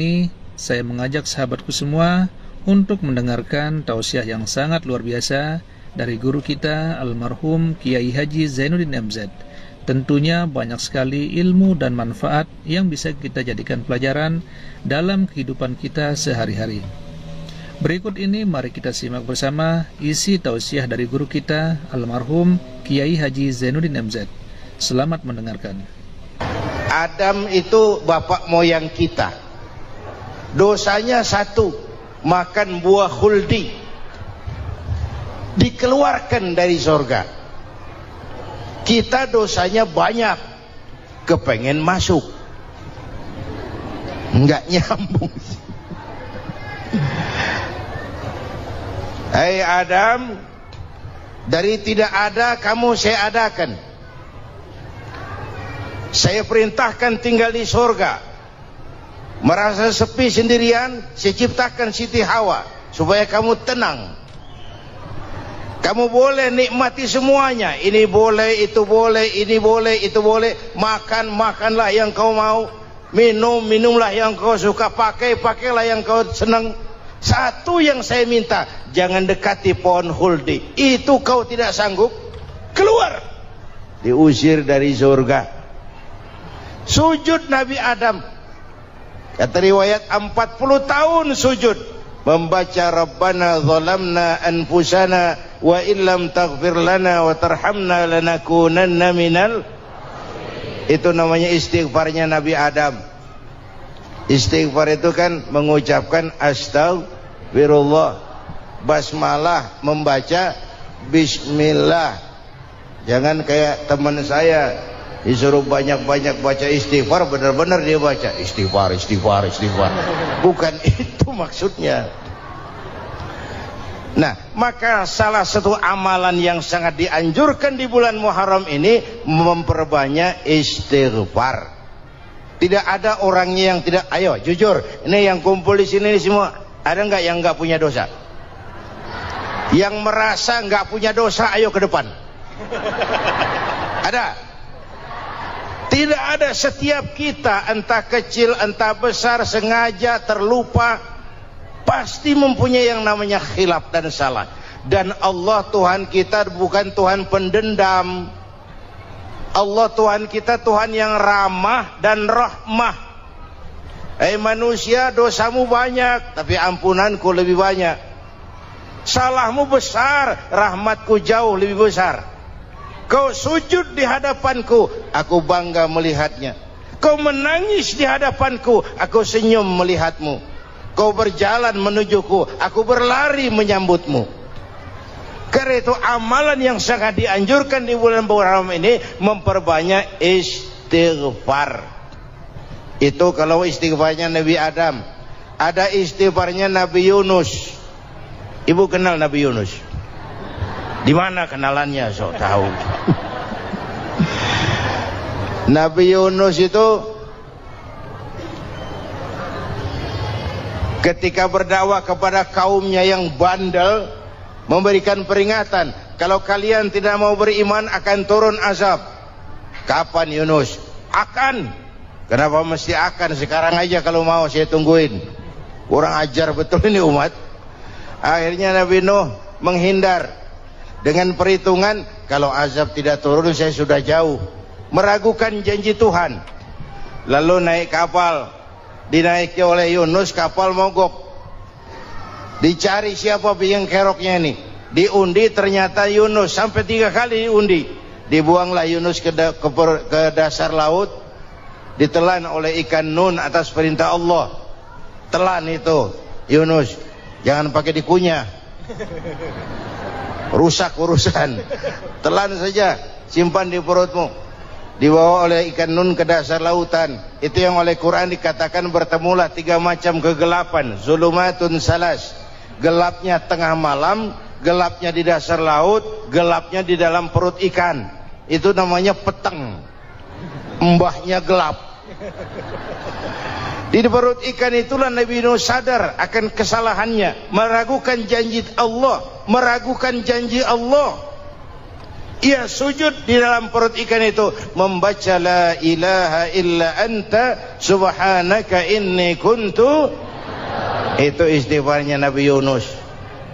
Ini saya mengajak sahabatku semua untuk mendengarkan tausiah yang sangat luar biasa dari guru kita almarhum Kiai Haji Zainuddin MZ. Tentunya banyak sekali ilmu dan manfaat yang bisa kita jadikan pelajaran dalam kehidupan kita sehari-hari. Berikut ini mari kita simak bersama isi tausiah dari guru kita almarhum Kiai Haji Zainuddin MZ. Selamat mendengarkan. Adam itu bapak moyang kita. Dosanya satu, makan buah khuldi, dikeluarkan dari surga. Kita dosanya banyak, kepengen masuk, nggak nyambung. Hai Adam, dari tidak ada kamu saya adakan. Saya perintahkan tinggal di surga. Merasa sepi sendirian, saya ciptakan Siti Hawa supaya kamu tenang. Kamu boleh nikmati semuanya. Ini boleh, itu boleh, ini boleh, itu boleh. Makan, makanlah yang kau mau. Minum, minumlah yang kau suka. Pakai, pakailah yang kau senang. Satu yang saya minta, jangan dekati pohon khuldi. Itu kau tidak sanggup, keluar. Diusir dari surga. Sujud Nabi Adam. Kata riwayat 40 tahun sujud membaca Rabbana zalamna anfusana wa illam taghfir lana wa tarhamna lanakunanna minal. Itu namanya istighfarnya Nabi Adam. Istighfar itu kan mengucapkan astagfirullah, basmalah, membaca bismillah. Jangan kayak teman saya disuruh banyak-banyak baca istighfar, benar-benar dia baca istighfar, istighfar, istighfar. Bukan itu maksudnya. Nah, maka salah satu amalan yang sangat dianjurkan di bulan Muharram ini memperbanyak istighfar. Tidak ada orangnya yang tidak. Ayo jujur, ini yang kumpul di sini semua, ada nggak yang nggak punya dosa? Yang merasa nggak punya dosa, ayo ke depan. Ada? Tidak ada. Setiap kita, entah kecil entah besar, sengaja terlupa, pasti mempunyai yang namanya khilaf dan salah. Dan Allah Tuhan kita bukan Tuhan pendendam. Allah Tuhan kita Tuhan yang ramah dan rahmah. Manusia, dosamu banyak, tapi ampunanku lebih banyak. Salahmu besar, rahmatku jauh lebih besar. Kau sujud di hadapanku, aku bangga melihatnya. Kau menangis di hadapanku, aku senyum melihatmu. Kau berjalan menujuku, aku berlari menyambutmu. Karena itu amalan yang sangat dianjurkan di bulan Muharram ini memperbanyak istighfar. Itu kalau istighfarnya Nabi Adam. Ada istighfarnya Nabi Yunus. Ibu kenal Nabi Yunus? Di mana kenalannya? Sok tahu. Nabi Yunus itu ketika berdakwah kepada kaumnya yang bandel, memberikan peringatan, kalau kalian tidak mau beriman akan turun azab. Kapan Yunus? Akan. Kenapa mesti akan? Sekarang aja kalau mau, saya tungguin. Kurang ajar betul ini umat. Akhirnya Nabi Nuh menghindar dengan perhitungan, kalau azab tidak turun saya sudah jauh. Meragukan janji Tuhan. Lalu naik kapal, dinaiki oleh Yunus, kapal mogok. Dicari siapa biang keroknya ini. Diundi, ternyata Yunus. Sampai 3 kali diundi. Dibuanglah Yunus ke dasar laut. Ditelan oleh ikan nun atas perintah Allah. Telan itu Yunus, jangan pakai dikunyah, rusak urusan. Telan saja, simpan di perutmu. Dibawa oleh ikan nun ke dasar lautan. Itu yang oleh Quran dikatakan bertemulah 3 macam kegelapan. Zulumatun salas. Gelapnya tengah malam, gelapnya di dasar laut, gelapnya di dalam perut ikan. Itu namanya peteng. Mbahnya gelap. Di perut ikan itulah Nabi Nuh sadar akan kesalahannya, meragukan janji Allah, meragukan janji Allah. ia sujud di dalam perut ikan itu membaca la ilaha illa anta subhanaka inni kuntu. Itu istighfarnya Nabi Yunus.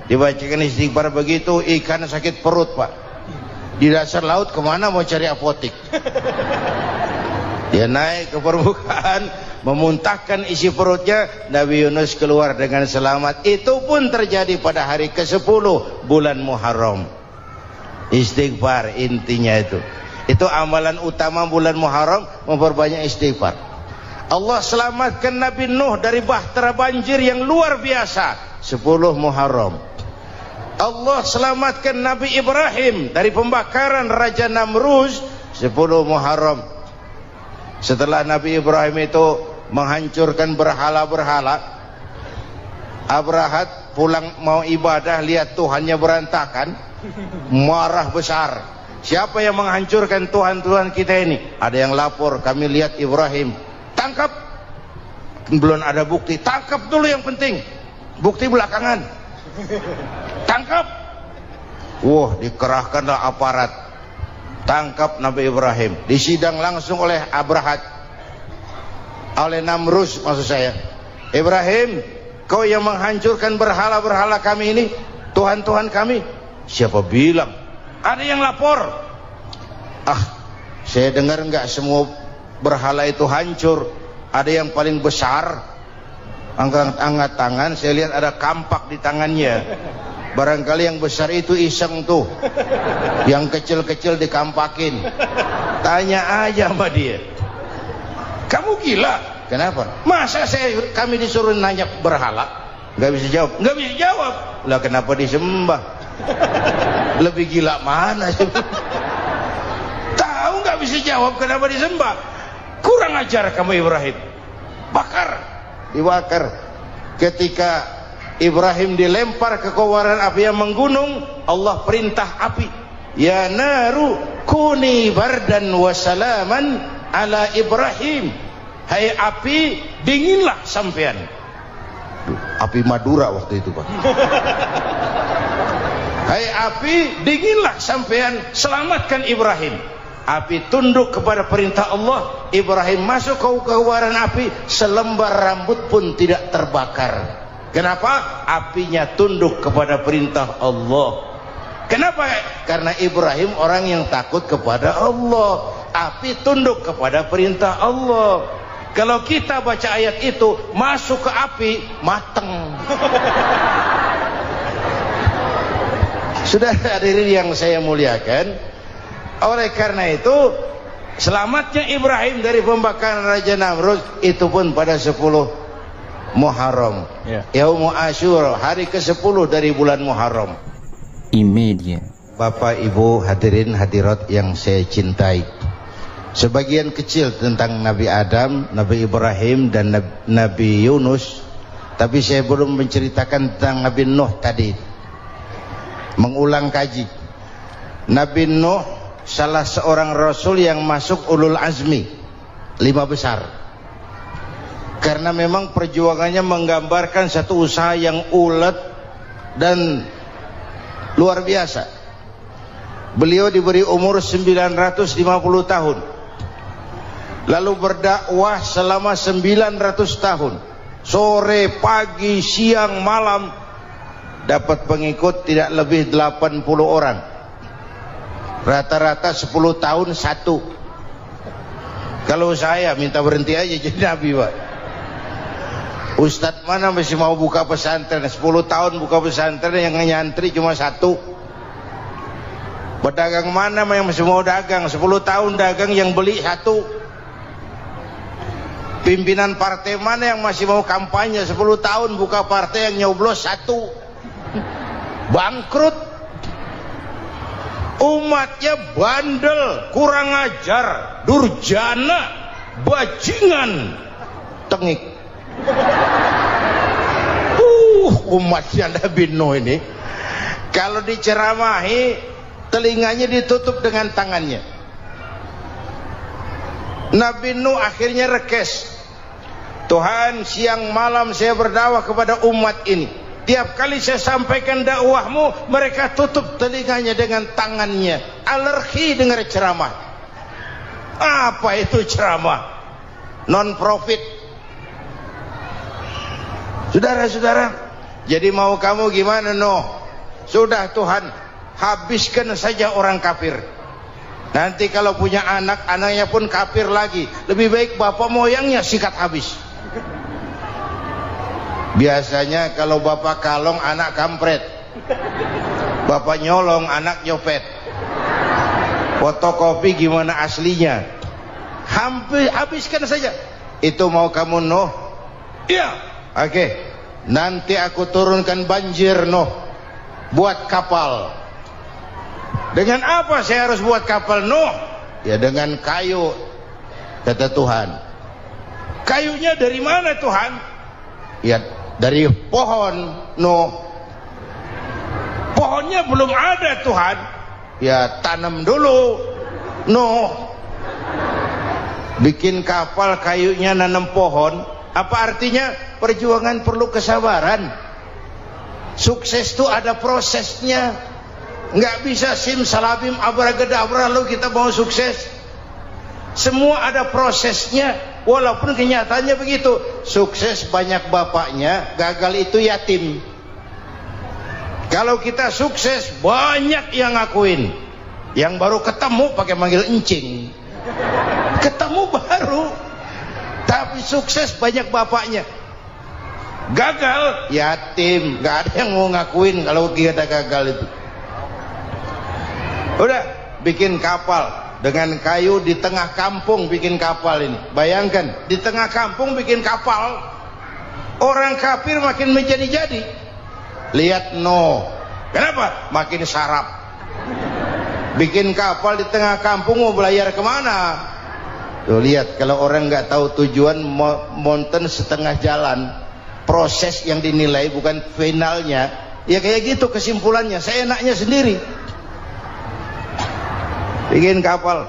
Dibacakan istighfar begitu, ikan sakit perut Pak. Di dasar laut kemana mau cari apotik? Dia naik ke permukaan, memuntahkan isi perutnya, Nabi Yunus keluar dengan selamat. Itu pun terjadi pada hari ke-10 bulan Muharram. Istighfar intinya itu. Itu amalan utama bulan Muharram, memperbanyak istighfar. Allah selamatkan Nabi Nuh dari bahtera banjir yang luar biasa 10 Muharram. Allah selamatkan Nabi Ibrahim dari pembakaran Raja Namruz 10 Muharram. Setelah Nabi Ibrahim itu menghancurkan berhala-berhala, Abrahat pulang mau ibadah, lihat Tuhannya berantakan, marah besar. Siapa yang menghancurkan Tuhan-Tuhan kita ini? Ada yang lapor, kami lihat Ibrahim. Tangkap. Belum ada bukti, tangkap dulu yang penting, bukti belakangan. Tangkap. Wah, dikerahkanlah aparat, tangkap Nabi Ibrahim, disidang langsung oleh Abrahat, oleh Namruz maksud saya. Ibrahim, kau yang menghancurkan berhala-berhala kami ini, Tuhan-Tuhan kami. Siapa bilang? Ada yang lapor. Saya dengar enggak semua berhala itu hancur. Ada yang paling besar, angkat tangan, saya lihat ada kampak di tangannya. Barangkali yang besar itu iseng tuh, yang kecil-kecil dikampakin. Tanya aja sama dia, kamu gila? Kenapa? Masa kami disuruh nanya berhala? Nggak bisa jawab. Nggak bisa jawab. Lah kenapa disembah? Lebih gila mana sih? Tahu nggak bisa jawab kenapa disembah? Kurang ajar kamu Ibrahim. Bakar, dibakar. Ketika Ibrahim dilempar ke kobaran api yang menggunung, Allah perintah api, ya naru kuni bardan wa salaman ala Ibrahim. Hai api, dinginlah sampean. Api Madura waktu itu Pak. Hai api, dinginlah sampean, selamatkan Ibrahim. Api tunduk kepada perintah Allah. Ibrahim masuk ke kobaran api, selembar rambut pun tidak terbakar. Kenapa? Apinya tunduk kepada perintah Allah. Kenapa? Karena Ibrahim orang yang takut kepada Allah. Api tunduk kepada perintah Allah. Kalau kita baca ayat itu, masuk ke api, mateng. Sudah hadirin yang saya muliakan, oleh karena itu selamatnya Ibrahim dari pembakaran Raja Namrud itu pun pada 10 Muharram, Yaumul Asyura, hari ke-10 dari bulan Muharram. Imedia. Bapak Ibu hadirin hadirat yang saya cintai, sebagian kecil tentang Nabi Adam, Nabi Ibrahim dan Nabi Yunus, tapi saya belum menceritakan tentang Nabi Nuh tadi. Mengulang kaji, Nabi Nuh salah seorang rasul yang masuk ulul azmi 5 besar. Karena memang perjuangannya menggambarkan satu usaha yang ulet dan luar biasa. Beliau diberi umur 950 tahun, lalu berdakwah selama 900 tahun, sore, pagi, siang, malam, dapat pengikut tidak lebih 80 orang. Rata-rata 10 tahun satu. Kalau saya minta berhenti aja jadi nabi Pak. Ustadz mana masih mau buka pesantren 10 tahun buka pesantren, yang nyantri cuma satu. Pedagang mana yang masih mau dagang 10 tahun dagang, yang beli satu. Pimpinan partai mana yang masih mau kampanye 10 tahun buka partai, yang nyoblos satu. Bangkrut. Umatnya bandel, kurang ajar, durjana, bajingan, tengik. Umatnya Nabi Nuh ini kalau diceramahi telinganya ditutup dengan tangannya. Nabi Nuh akhirnya rekes, Tuhan siang malam saya berdakwah kepada umat ini, Tiap kali saya sampaikan dakwahmu, mereka tutup telinganya dengan tangannya. Alergi dengar ceramah. Apa itu ceramah? Non profit. Saudara-saudara, jadi mau kamu gimana? Sudah Tuhan, habiskan saja orang kafir. Nanti kalau punya anak, anaknya pun kafir lagi. Lebih baik bapak moyangnya sikat habis. Biasanya kalau bapak kalong, anak kampret. Bapak nyolong, anak nyopet. Fotokopi gimana aslinya? Hampir habiskan saja. Itu mau kamu Iya. Oke. Nanti aku turunkan banjir buat kapal. Dengan apa saya harus buat kapal Ya dengan kayu, kata Tuhan. Kayunya dari mana Tuhan? Ya dari pohon. Pohonnya belum ada Tuhan. Ya tanam dulu. Bikin kapal kayunya nanam pohon. Apa artinya? Perjuangan perlu kesabaran. Sukses itu ada prosesnya. Nggak bisa simsalabim abracadabra lalu kita mau sukses. Semua ada prosesnya. Walaupun kenyataannya begitu. Sukses banyak bapaknya, gagal itu yatim. Kalau kita sukses banyak yang ngakuin. Yang baru ketemu pakai manggil encing. Ketemu baru, tapi sukses banyak bapaknya. Gagal yatim, nggak ada yang mau ngakuin kalau kita gagal itu. Udah bikin kapal dengan kayu di tengah kampung, bikin kapal ini. Bayangkan di tengah kampung bikin kapal. Orang kafir makin menjadi-jadi. Lihat kenapa? Makin sarap. Bikin kapal di tengah kampung mau belayar kemana? Tuh lihat, kalau orang nggak tahu tujuan, mountain setengah jalan. Proses yang dinilai bukan finalnya. Ya kayak gitu kesimpulannya. Saya enaknya sendiri. Bikin kapal.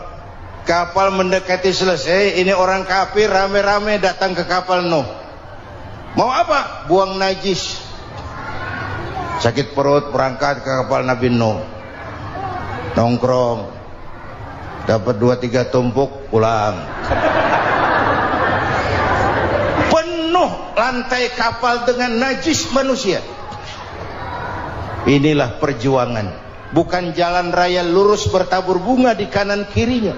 Kapal mendekati selesai. Ini orang kafir rame-rame datang ke kapal Mau apa? Buang najis. Sakit perut berangkat ke kapal Nabi Nongkrong. Dapat 2-3 tumpuk pulang. Penuh lantai kapal dengan najis manusia. Inilah perjuangan. Bukan jalan raya lurus bertabur bunga di kanan kirinya.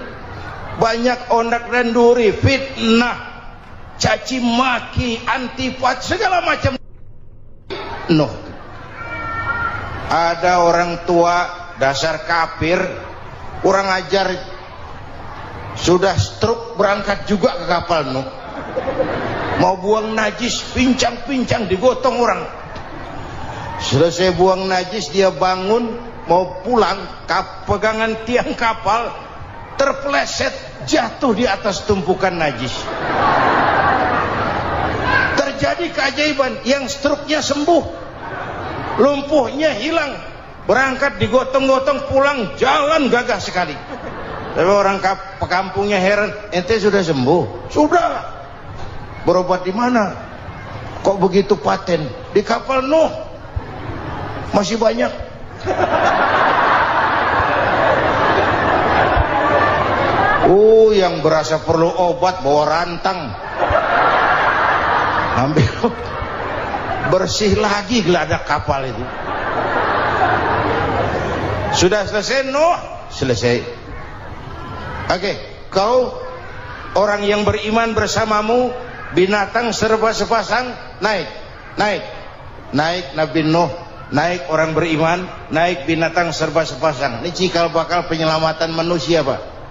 Banyak ondak dan duri, fitnah, caci maki, antipat, segala macam. Ada orang tua dasar kafir, kurang ajar, sudah stroke berangkat juga ke kapal mau buang najis, pincang-pincang digotong orang. Selesai buang najis dia bangun mau pulang, pegangan tiang kapal terpeleset jatuh di atas tumpukan najis. Terjadi keajaiban, yang stroke-nya sembuh, lumpuhnya hilang, berangkat digotong-gotong pulang, jalan gagah sekali. Tapi orang kampungnya heran, ente sudah sembuh? Sudah. Berobat di mana? Kok begitu paten? Di kapal masih banyak. Yang berasa perlu obat bawa rantang, ambil bersih lagi geladak kapal itu. Sudah selesai selesai. Oke, kau orang yang beriman bersamamu, binatang serba sepasang, naik Nabi Nuh, naik orang beriman, naik binatang serba sepasang. Ini cikal bakal penyelamatan manusia, Pak.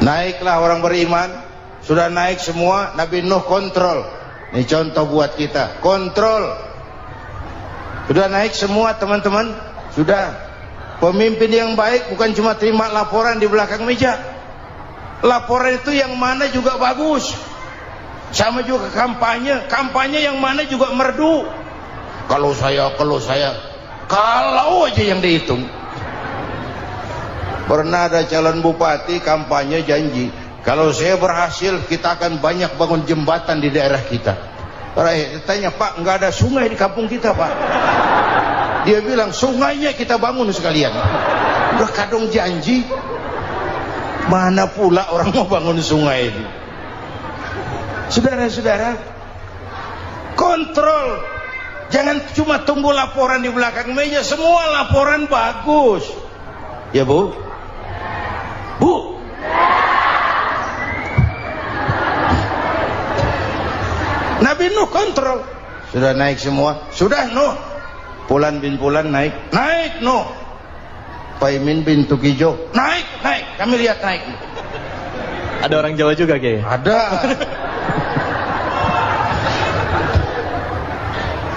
Naiklah orang beriman, sudah naik semua, Nabi Nuh kontrol. Ini contoh buat kita, kontrol. Sudah naik semua teman-teman, sudah. Pemimpin yang baik bukan cuma terima laporan di belakang meja. Laporan itu yang mana juga bagus. Sama juga kampanye yang mana juga merdu. Kalau aja yang dihitung. Pernah ada calon bupati kampanye janji, kalau saya berhasil kita akan banyak bangun jembatan di daerah kita. Rakyat tanya, Pak, nggak ada sungai di kampung kita, Pak. Dia bilang, sungainya kita bangun sekalian. Udah kadung janji, mana pula orang mau bangun sungai itu. Saudara-saudara, kontrol. Jangan cuma tunggu laporan di belakang meja. Semua laporan bagus. Ya Bu? Bu? Nabi Nuh kontrol. Sudah naik semua? Sudah Nuh. Pulan bin Pulan naik. Naik Nuh. Paimin bin Tukijo. Naik. Kami lihat naik. Ada orang Jawa juga, Kiai? Ada.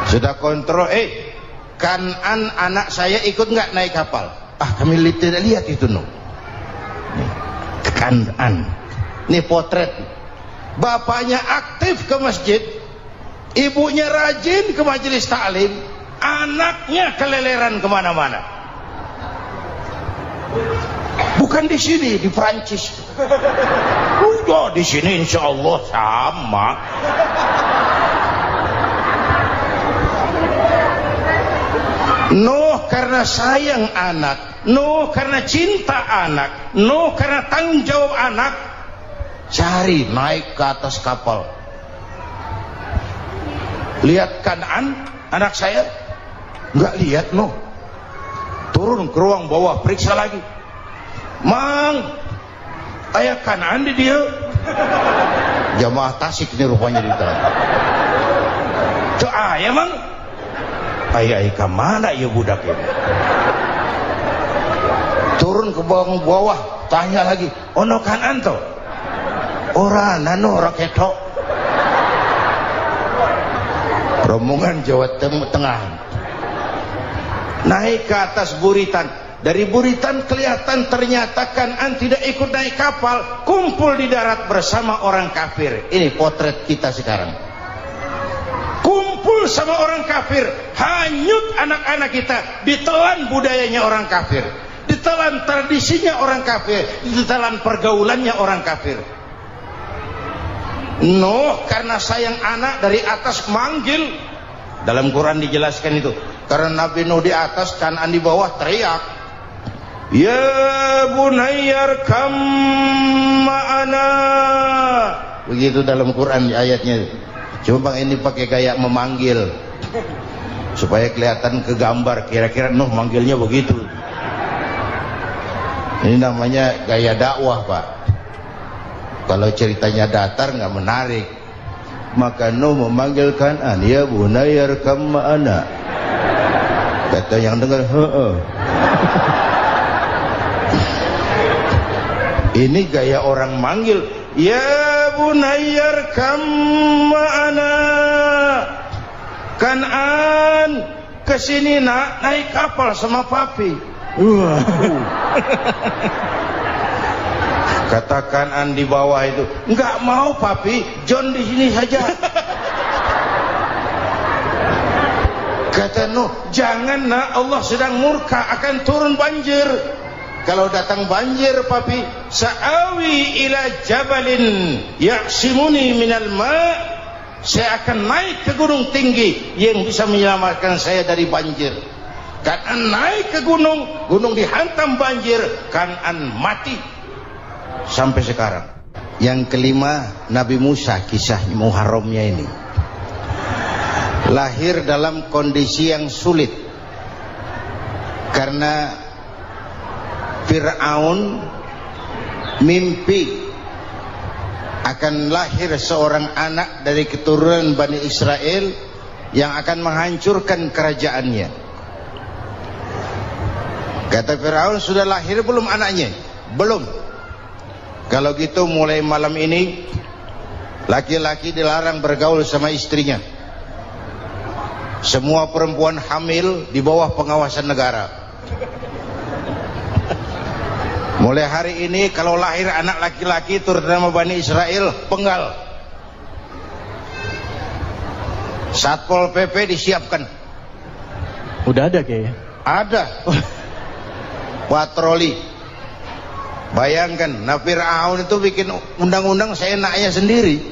Sudah kontrol. Kanan anak saya ikut nggak naik kapal? Kami tidak lihat itu Nuh. Kanan. Ini potret. Bapaknya aktif ke masjid, ibunya rajin ke majelis taklim, anaknya keleleran kemana-mana. Bukan di sini, di Prancis. Udah di sini insya Allah sama. Nuh karena sayang anak, Nuh karena cinta anak, Nuh karena tanggung jawab anak, cari naik ke atas kapal. Lihat Kanaan anak saya? Nggak lihat Nuh. Turun ke ruang bawah, periksa lagi. Mang, ayah Kanaan di dia. Jamaah Tasik ini rupanya di dalam. Tuh ayah mang. Ayah ke mana ya budak ini? Turun ke bawah, tanya lagi. Ono Kanaan tuh? Orang nano orang ketok. Rombongan Jawa Tengah naik ke atas buritan. Dari buritan kelihatan ternyata Kanaan tidak ikut naik kapal, kumpul di darat bersama orang kafir. Ini potret kita sekarang. Kumpul sama orang kafir, hanyut anak-anak kita, ditelan budayanya orang kafir, ditelan tradisinya orang kafir, ditelan pergaulannya orang kafir. Nuh karena sayang anak dari atas manggil. Dalam Quran dijelaskan itu. Karena Nabi Nuh di atas, Kanaan di bawah, teriak, ya bunayyar kam ma'ana. Begitu dalam Quran ayatnya. Coba ini pakai gaya memanggil supaya kelihatan kegambar, kira-kira Nuh manggilnya begitu. Ini namanya gaya dakwah, Pak. Kalau ceritanya datar nggak menarik. Maka Nuh memanggil Kanaan, ya bunayyar kam ma'ana. Kata yang dengar, ini gaya orang manggil, ya bunayyar kam ma'ana. Kanaan, kesini nak, naik kapal sama papi. Kata Kanaan di bawah itu, enggak mau papi, John di sini saja. Kata Nuh, jangan nak, Allah sedang murka, akan turun banjir. Kalau datang banjir papi, sa'awi ila jabalin ya'simuni minal ma', saya akan naik ke gunung tinggi yang bisa menyelamatkan saya dari banjir. Kanaan naik ke gunung, gunung dihantam banjir, Kanaan mati sampai sekarang. Yang kelima, Nabi Musa, kisah Muharramnya ini. Lahir dalam kondisi yang sulit karena Fir'aun mimpi akan lahir seorang anak dari keturunan Bani Israel yang akan menghancurkan kerajaannya. Kata Fir'aun, sudah lahir belum anaknya? Belum. Kalau gitu mulai malam ini laki-laki dilarang bergaul sama istrinya. Semua perempuan hamil di bawah pengawasan negara. Mulai hari ini kalau lahir anak laki-laki terutama Bani Israel, penggal. Satpol PP disiapkan. Udah ada kayaknya. Ada. Patroli. Bayangkan, Fir'aun itu bikin undang-undang seenaknya sendiri.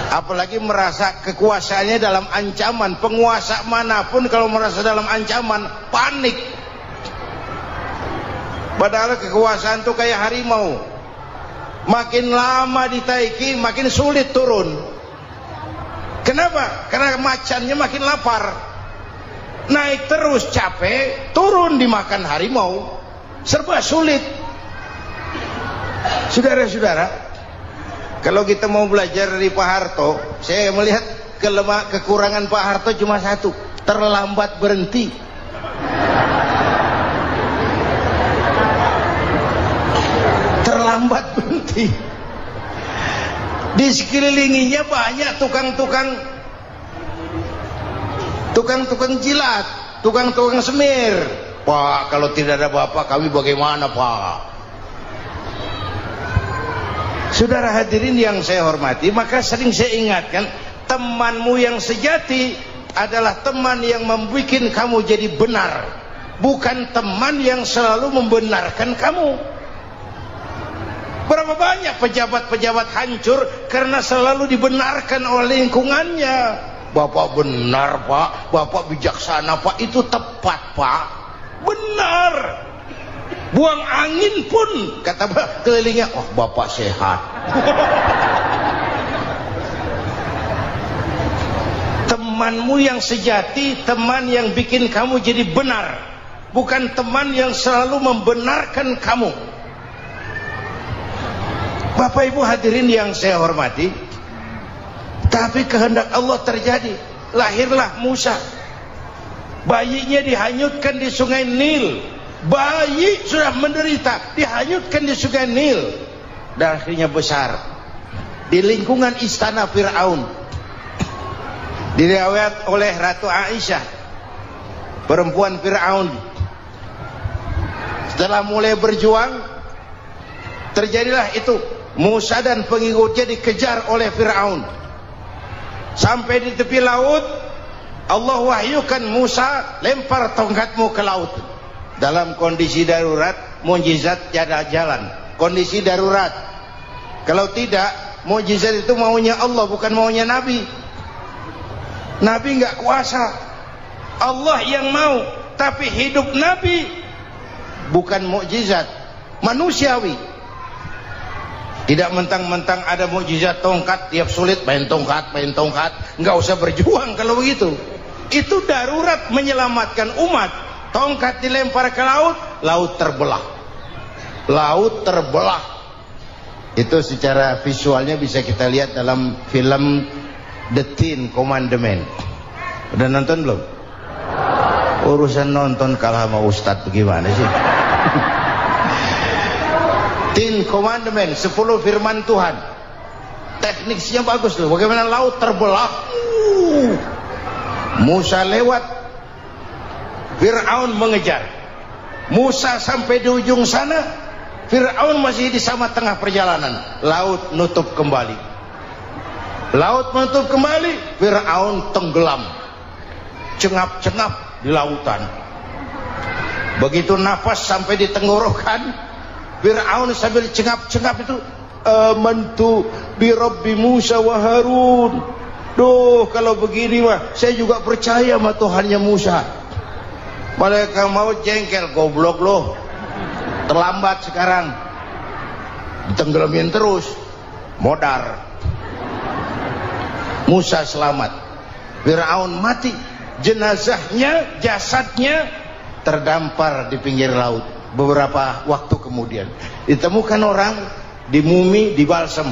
Apalagi merasa kekuasaannya dalam ancaman. Penguasa manapun kalau merasa dalam ancaman, panik. Padahal kekuasaan itu kayak harimau, makin lama ditaiki makin sulit turun. Kenapa? Karena macannya makin lapar, naik terus capek, turun dimakan harimau, serba sulit. Saudara-saudara, kalau kita mau belajar dari Pak Harto, saya melihat kekurangan Pak Harto cuma satu, terlambat berhenti. Terlambat berhenti. Di sekelilinginya banyak tukang-tukang jilat, tukang-tukang semir. Pak, kalau tidak ada bapak kami bagaimana, Pak? Saudara hadirin yang saya hormati, maka sering saya ingatkan, temanmu yang sejati adalah teman yang membuat kamu jadi benar, bukan teman yang selalu membenarkan kamu. Berapa banyak pejabat-pejabat hancur karena selalu dibenarkan oleh lingkungannya. Bapak benar, Pak. Bapak bijaksana, Pak. Itu tepat, Pak. Benar. Buang angin pun kata kelilingnya, oh Bapak sehat. Temanmu yang sejati, teman yang bikin kamu jadi benar, bukan teman yang selalu membenarkan kamu. Bapak Ibu hadirin yang saya hormati, tapi kehendak Allah terjadi. Lahirlah Musa, bayinya dihanyutkan di sungai Nil. Bayi sudah menderita, dihanyutkan di sungai Nil, dan akhirnya besar di lingkungan istana Fir'aun. Diriwayat oleh Ratu Aisyah, perempuan Fir'aun, setelah mulai berjuang, terjadilah itu. Musa dan pengikutnya dikejar oleh Fir'aun. Sampai di tepi laut, Allah wahyukan Musa, lempar tongkatmu ke laut. Dalam kondisi darurat, mukjizat tiada jalan. Kondisi darurat. Kalau tidak, mukjizat itu maunya Allah, bukan maunya Nabi. Nabi nggak kuasa, Allah yang mau. Tapi hidup Nabi bukan mukjizat, manusiawi. Tidak mentang-mentang ada mukjizat tongkat, tiap sulit main tongkat, nggak usah berjuang kalau begitu. Itu darurat menyelamatkan umat. Tongkat dilempar ke laut, laut terbelah. Laut terbelah. Itu secara visualnya bisa kita lihat dalam film The Ten Commandments. Udah nonton belum? Urusan nonton kalah sama Ustadz bagaimana sih? Ten Commandments, 10 firman Tuhan. Tekniknya bagus loh. Bagaimana laut terbelah. Musa lewat, Fir'aun mengejar. Musa sampai di ujung sana, Fir'aun masih di sama tengah perjalanan. Laut nutup kembali. Laut menutup kembali, Fir'aun tenggelam, cengap-cengap di lautan. Begitu nafas sampai di tenggorokan, Fir'aun sambil cengap-cengap itu, amantu bi Rabbi Musa wa Harun. Duh, kalau begini mah saya juga percaya sama Tuhannya Musa. Malaikat maut jengkel, goblok loh, terlambat sekarang, ditenggelamin terus, modar. Musa selamat, Fir'aun mati, jenazahnya, jasadnya terdampar di pinggir laut. Beberapa waktu kemudian ditemukan orang, dimumi, dibalsem,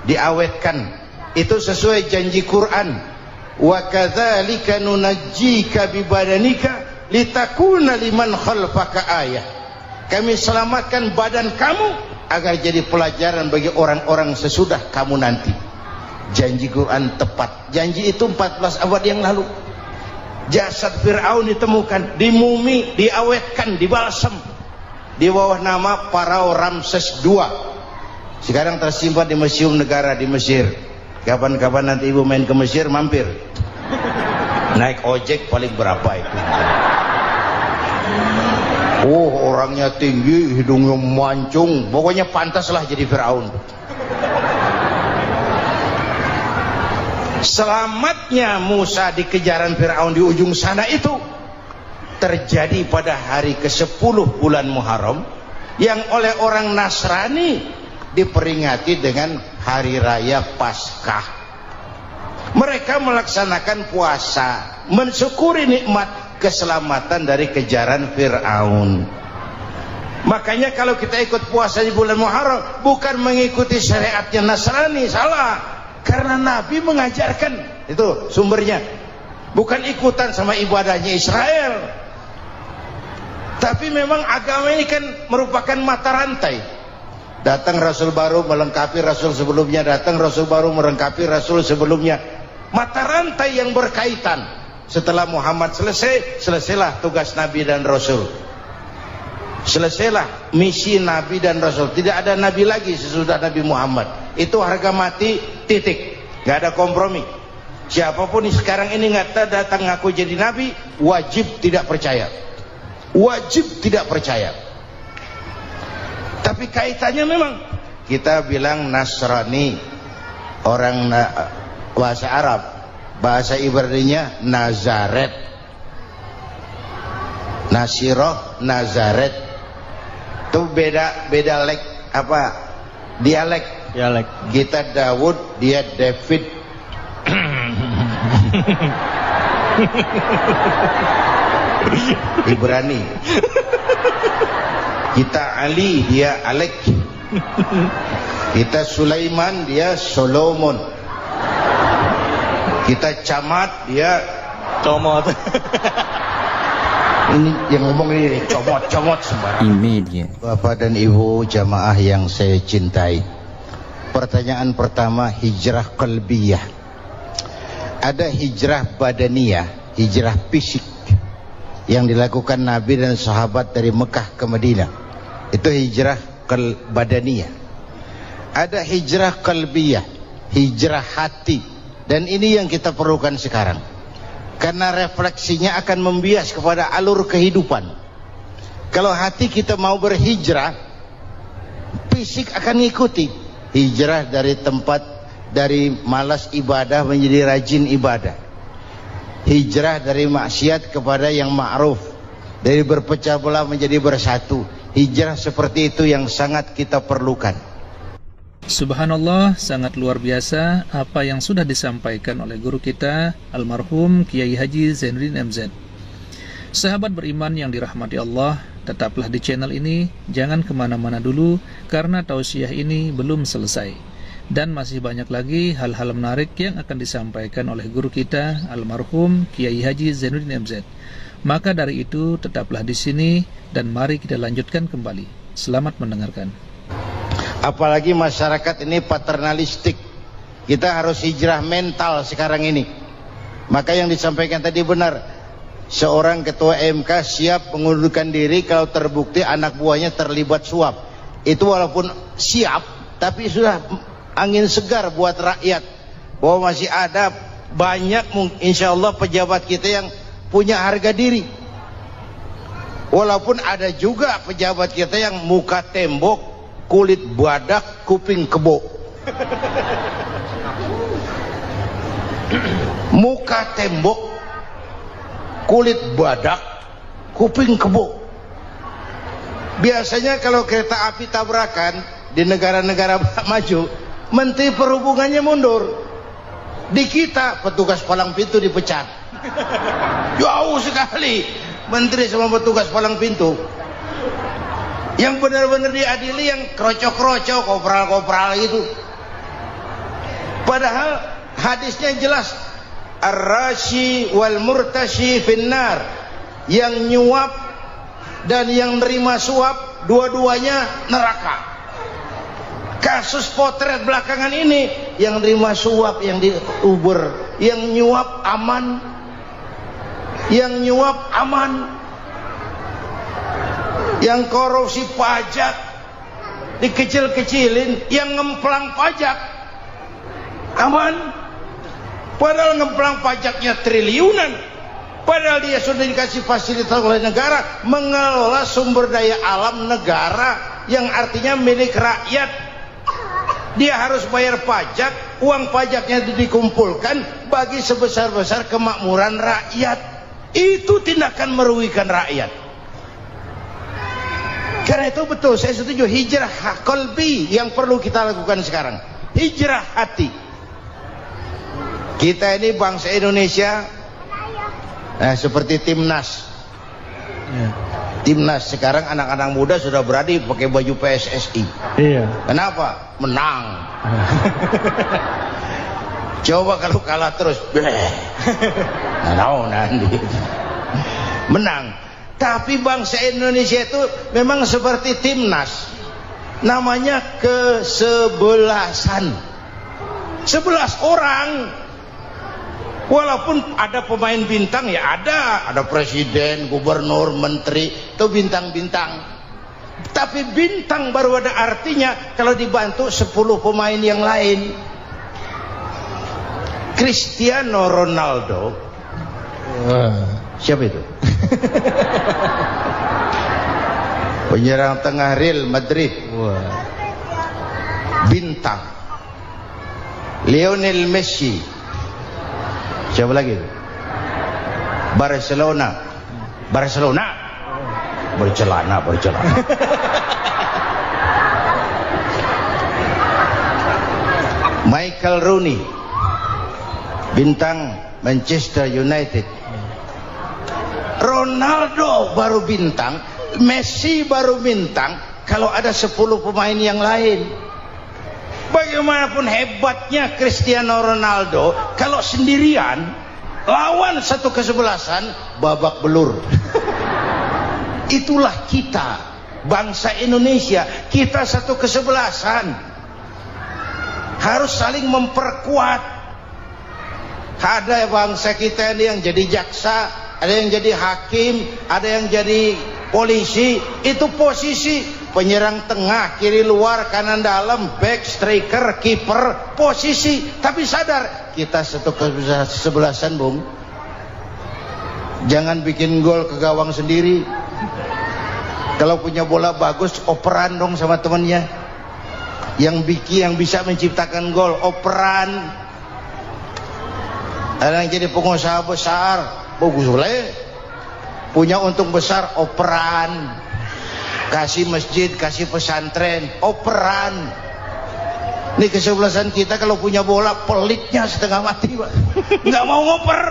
diawetkan. Itu sesuai janji Quran, wa kadzalika nunajjika bi badanika litakuna liman khalfaka ayah. Kami selamatkan badan kamu agar jadi pelajaran bagi orang-orang sesudah kamu nanti. Janji Quran tepat. Janji itu 14 abad yang lalu. Jasad Fir'aun ditemukan, dimumi, diawetkan, dibalsem di bawah nama Pharao Ramses II. Sekarang tersimpan di Museum Negara di Mesir. Kapan-kapan nanti ibu main ke Mesir, mampir. Naik ojek paling berapa itu? Oh, orangnya tinggi, hidungnya mancung, pokoknya pantaslah jadi Fir'aun. Selamatnya Musa di kejaran Fir'aun di ujung sana itu terjadi pada hari ke-10 bulan Muharram, yang oleh orang Nasrani diperingati dengan hari raya Paskah. Mereka melaksanakan puasa mensyukuri nikmat keselamatan dari kejaran Fir'aun. Makanya kalau kita ikut puasa di bulan Muharram bukan mengikuti syariatnya Nasrani, salah. Karena Nabi mengajarkan, itu sumbernya, bukan ikutan sama ibadahnya Israel. Tapi memang agama ini kan merupakan mata rantai. Datang Rasul baru melengkapi Rasul sebelumnya, datang Rasul baru melengkapi Rasul sebelumnya. Mata rantai yang berkaitan. Setelah Muhammad selesai, selesailah tugas Nabi dan Rasul. Selesailah misi Nabi dan Rasul. Tidak ada Nabi lagi sesudah Nabi Muhammad. Itu harga mati, titik. Gak ada kompromi. Siapapun sekarang ini nggak datang ngaku jadi Nabi, wajib tidak percaya. Wajib tidak percaya. Tapi kaitannya memang kita bilang Nasrani, orang bahasa Arab, bahasa Ibraninya Nazaret, Nasiroh, Nazaret. Itu beda dialek. Kita Daud, dia David. Ibrani. Kita Ali, dia Alek. Kita Sulaiman, dia Solomon. Kita Camat, dia Comot. Ini yang ngomong ini comot sembarang. Ini dia. Bapak dan Ibu jamaah yang saya cintai, pertanyaan pertama, hijrah qalbiyah. Ada hijrah badaniyah, hijrah fisik yang dilakukan Nabi dan sahabat dari Mekah ke Madinah. Itu hijrah badaniyah. Ada hijrah qalbiyah, hijrah hati. Dan ini yang kita perlukan sekarang. Karena refleksinya akan membias kepada alur kehidupan. Kalau hati kita mau berhijrah, fisik akan ngikuti. Hijrah dari tempat, dari malas ibadah menjadi rajin ibadah. Hijrah dari maksiat kepada yang ma'ruf, dari berpecah belah menjadi bersatu. Hijrah seperti itu yang sangat kita perlukan. Subhanallah, sangat luar biasa apa yang sudah disampaikan oleh guru kita almarhum Kiai Haji Zainuddin MZ. Sahabat beriman yang dirahmati Allah, tetaplah di channel ini, jangan kemana-mana dulu karena tausiah ini belum selesai. Dan masih banyak lagi hal-hal menarik yang akan disampaikan oleh guru kita almarhum Kiai Haji Zainuddin MZ. Maka dari itu tetaplah di sini dan mari kita lanjutkan kembali. Selamat mendengarkan. Apalagi masyarakat ini paternalistik. Kita harus hijrah mental sekarang ini. Maka yang disampaikan tadi benar. Seorang ketua MK siap mengundurkan diri kalau terbukti anak buahnya terlibat suap. Itu walaupun siap, tapi sudah angin segar buat rakyat. Bahwa masih ada banyak insya Allah pejabat kita yang punya harga diri. Walaupun ada juga pejabat kita yang muka tembok, kulit badak, kuping kebo. Muka tembok, kulit badak, kuping kebo. Biasanya kalau kereta api tabrakan di negara-negara maju, Menteri Perhubungannya mundur. Di kita petugas palang pintu dipecat. Jauh sekali menteri sama petugas palang pintu. Yang benar-benar diadili yang krocok-krocok, kopral-kopral itu. Padahal hadisnya jelas, ar-rashi wal murtashi finnar. Yang nyuap dan yang nerima suap dua-duanya neraka. Kasus potret belakangan ini, yang nerima suap yang diuber, yang nyuap aman. Yang nyuap aman. Yang korupsi pajak dikecil-kecilin, yang ngemplang pajak aman. Padahal ngemplang pajaknya triliunan. Padahal dia sudah dikasih fasilitas oleh negara mengelola sumber daya alam negara yang artinya milik rakyat. Dia harus bayar pajak, uang pajaknya itu dikumpulkan bagi sebesar-besar kemakmuran rakyat. Itu tindakan merugikan rakyat. Karena itu betul, saya setuju, hijrah qalbi yang perlu kita lakukan sekarang. Hijrah hati. Kita ini bangsa Indonesia seperti timnas. Timnas sekarang anak-anak muda sudah berani pakai baju PSSI. Iya. Kenapa? Menang. Coba kalau kalah terus, nanti menang. Tapi bangsa Indonesia itu memang seperti timnas. Namanya kesebelasan. 11 orang. Walaupun ada pemain bintang, ya ada presiden, gubernur, menteri, itu bintang-bintang. Tapi bintang baru ada artinya kalau dibantu 10 pemain yang lain. Cristiano Ronaldo, siapa itu? Penyerang tengah Real Madrid, bintang. Lionel Messi, siapa lagi? Barcelona. Bercelana. Michael Rooney, bintang Manchester United. Ronaldo baru bintang, Messi baru bintang kalau ada 10 pemain yang lain. Bagaimanapun hebatnya Cristiano Ronaldo, kalau sendirian lawan satu kesebelasan, babak belur. Itulah kita, bangsa Indonesia. Kita satu kesebelasan, harus saling memperkuat. Ada bangsa kita ini yang jadi jaksa, ada yang jadi hakim, ada yang jadi polisi. Itu posisi penyerang tengah, kiri luar, kanan dalam, back, striker, kiper, posisi. Tapi sadar kita satu kesebelasan, Bung. Jangan bikin gol ke gawang sendiri. Kalau punya bola bagus, operan dong sama temannya. Yang bisa menciptakan gol, operan. Ada yang jadi pengusaha besar, bagus boleh. Punya untung besar, operan. Kasih masjid, kasih pesantren, operan. Ini kesebelasan kita kalau punya bola, pelitnya setengah mati, Pak. Nggak mau ngoper.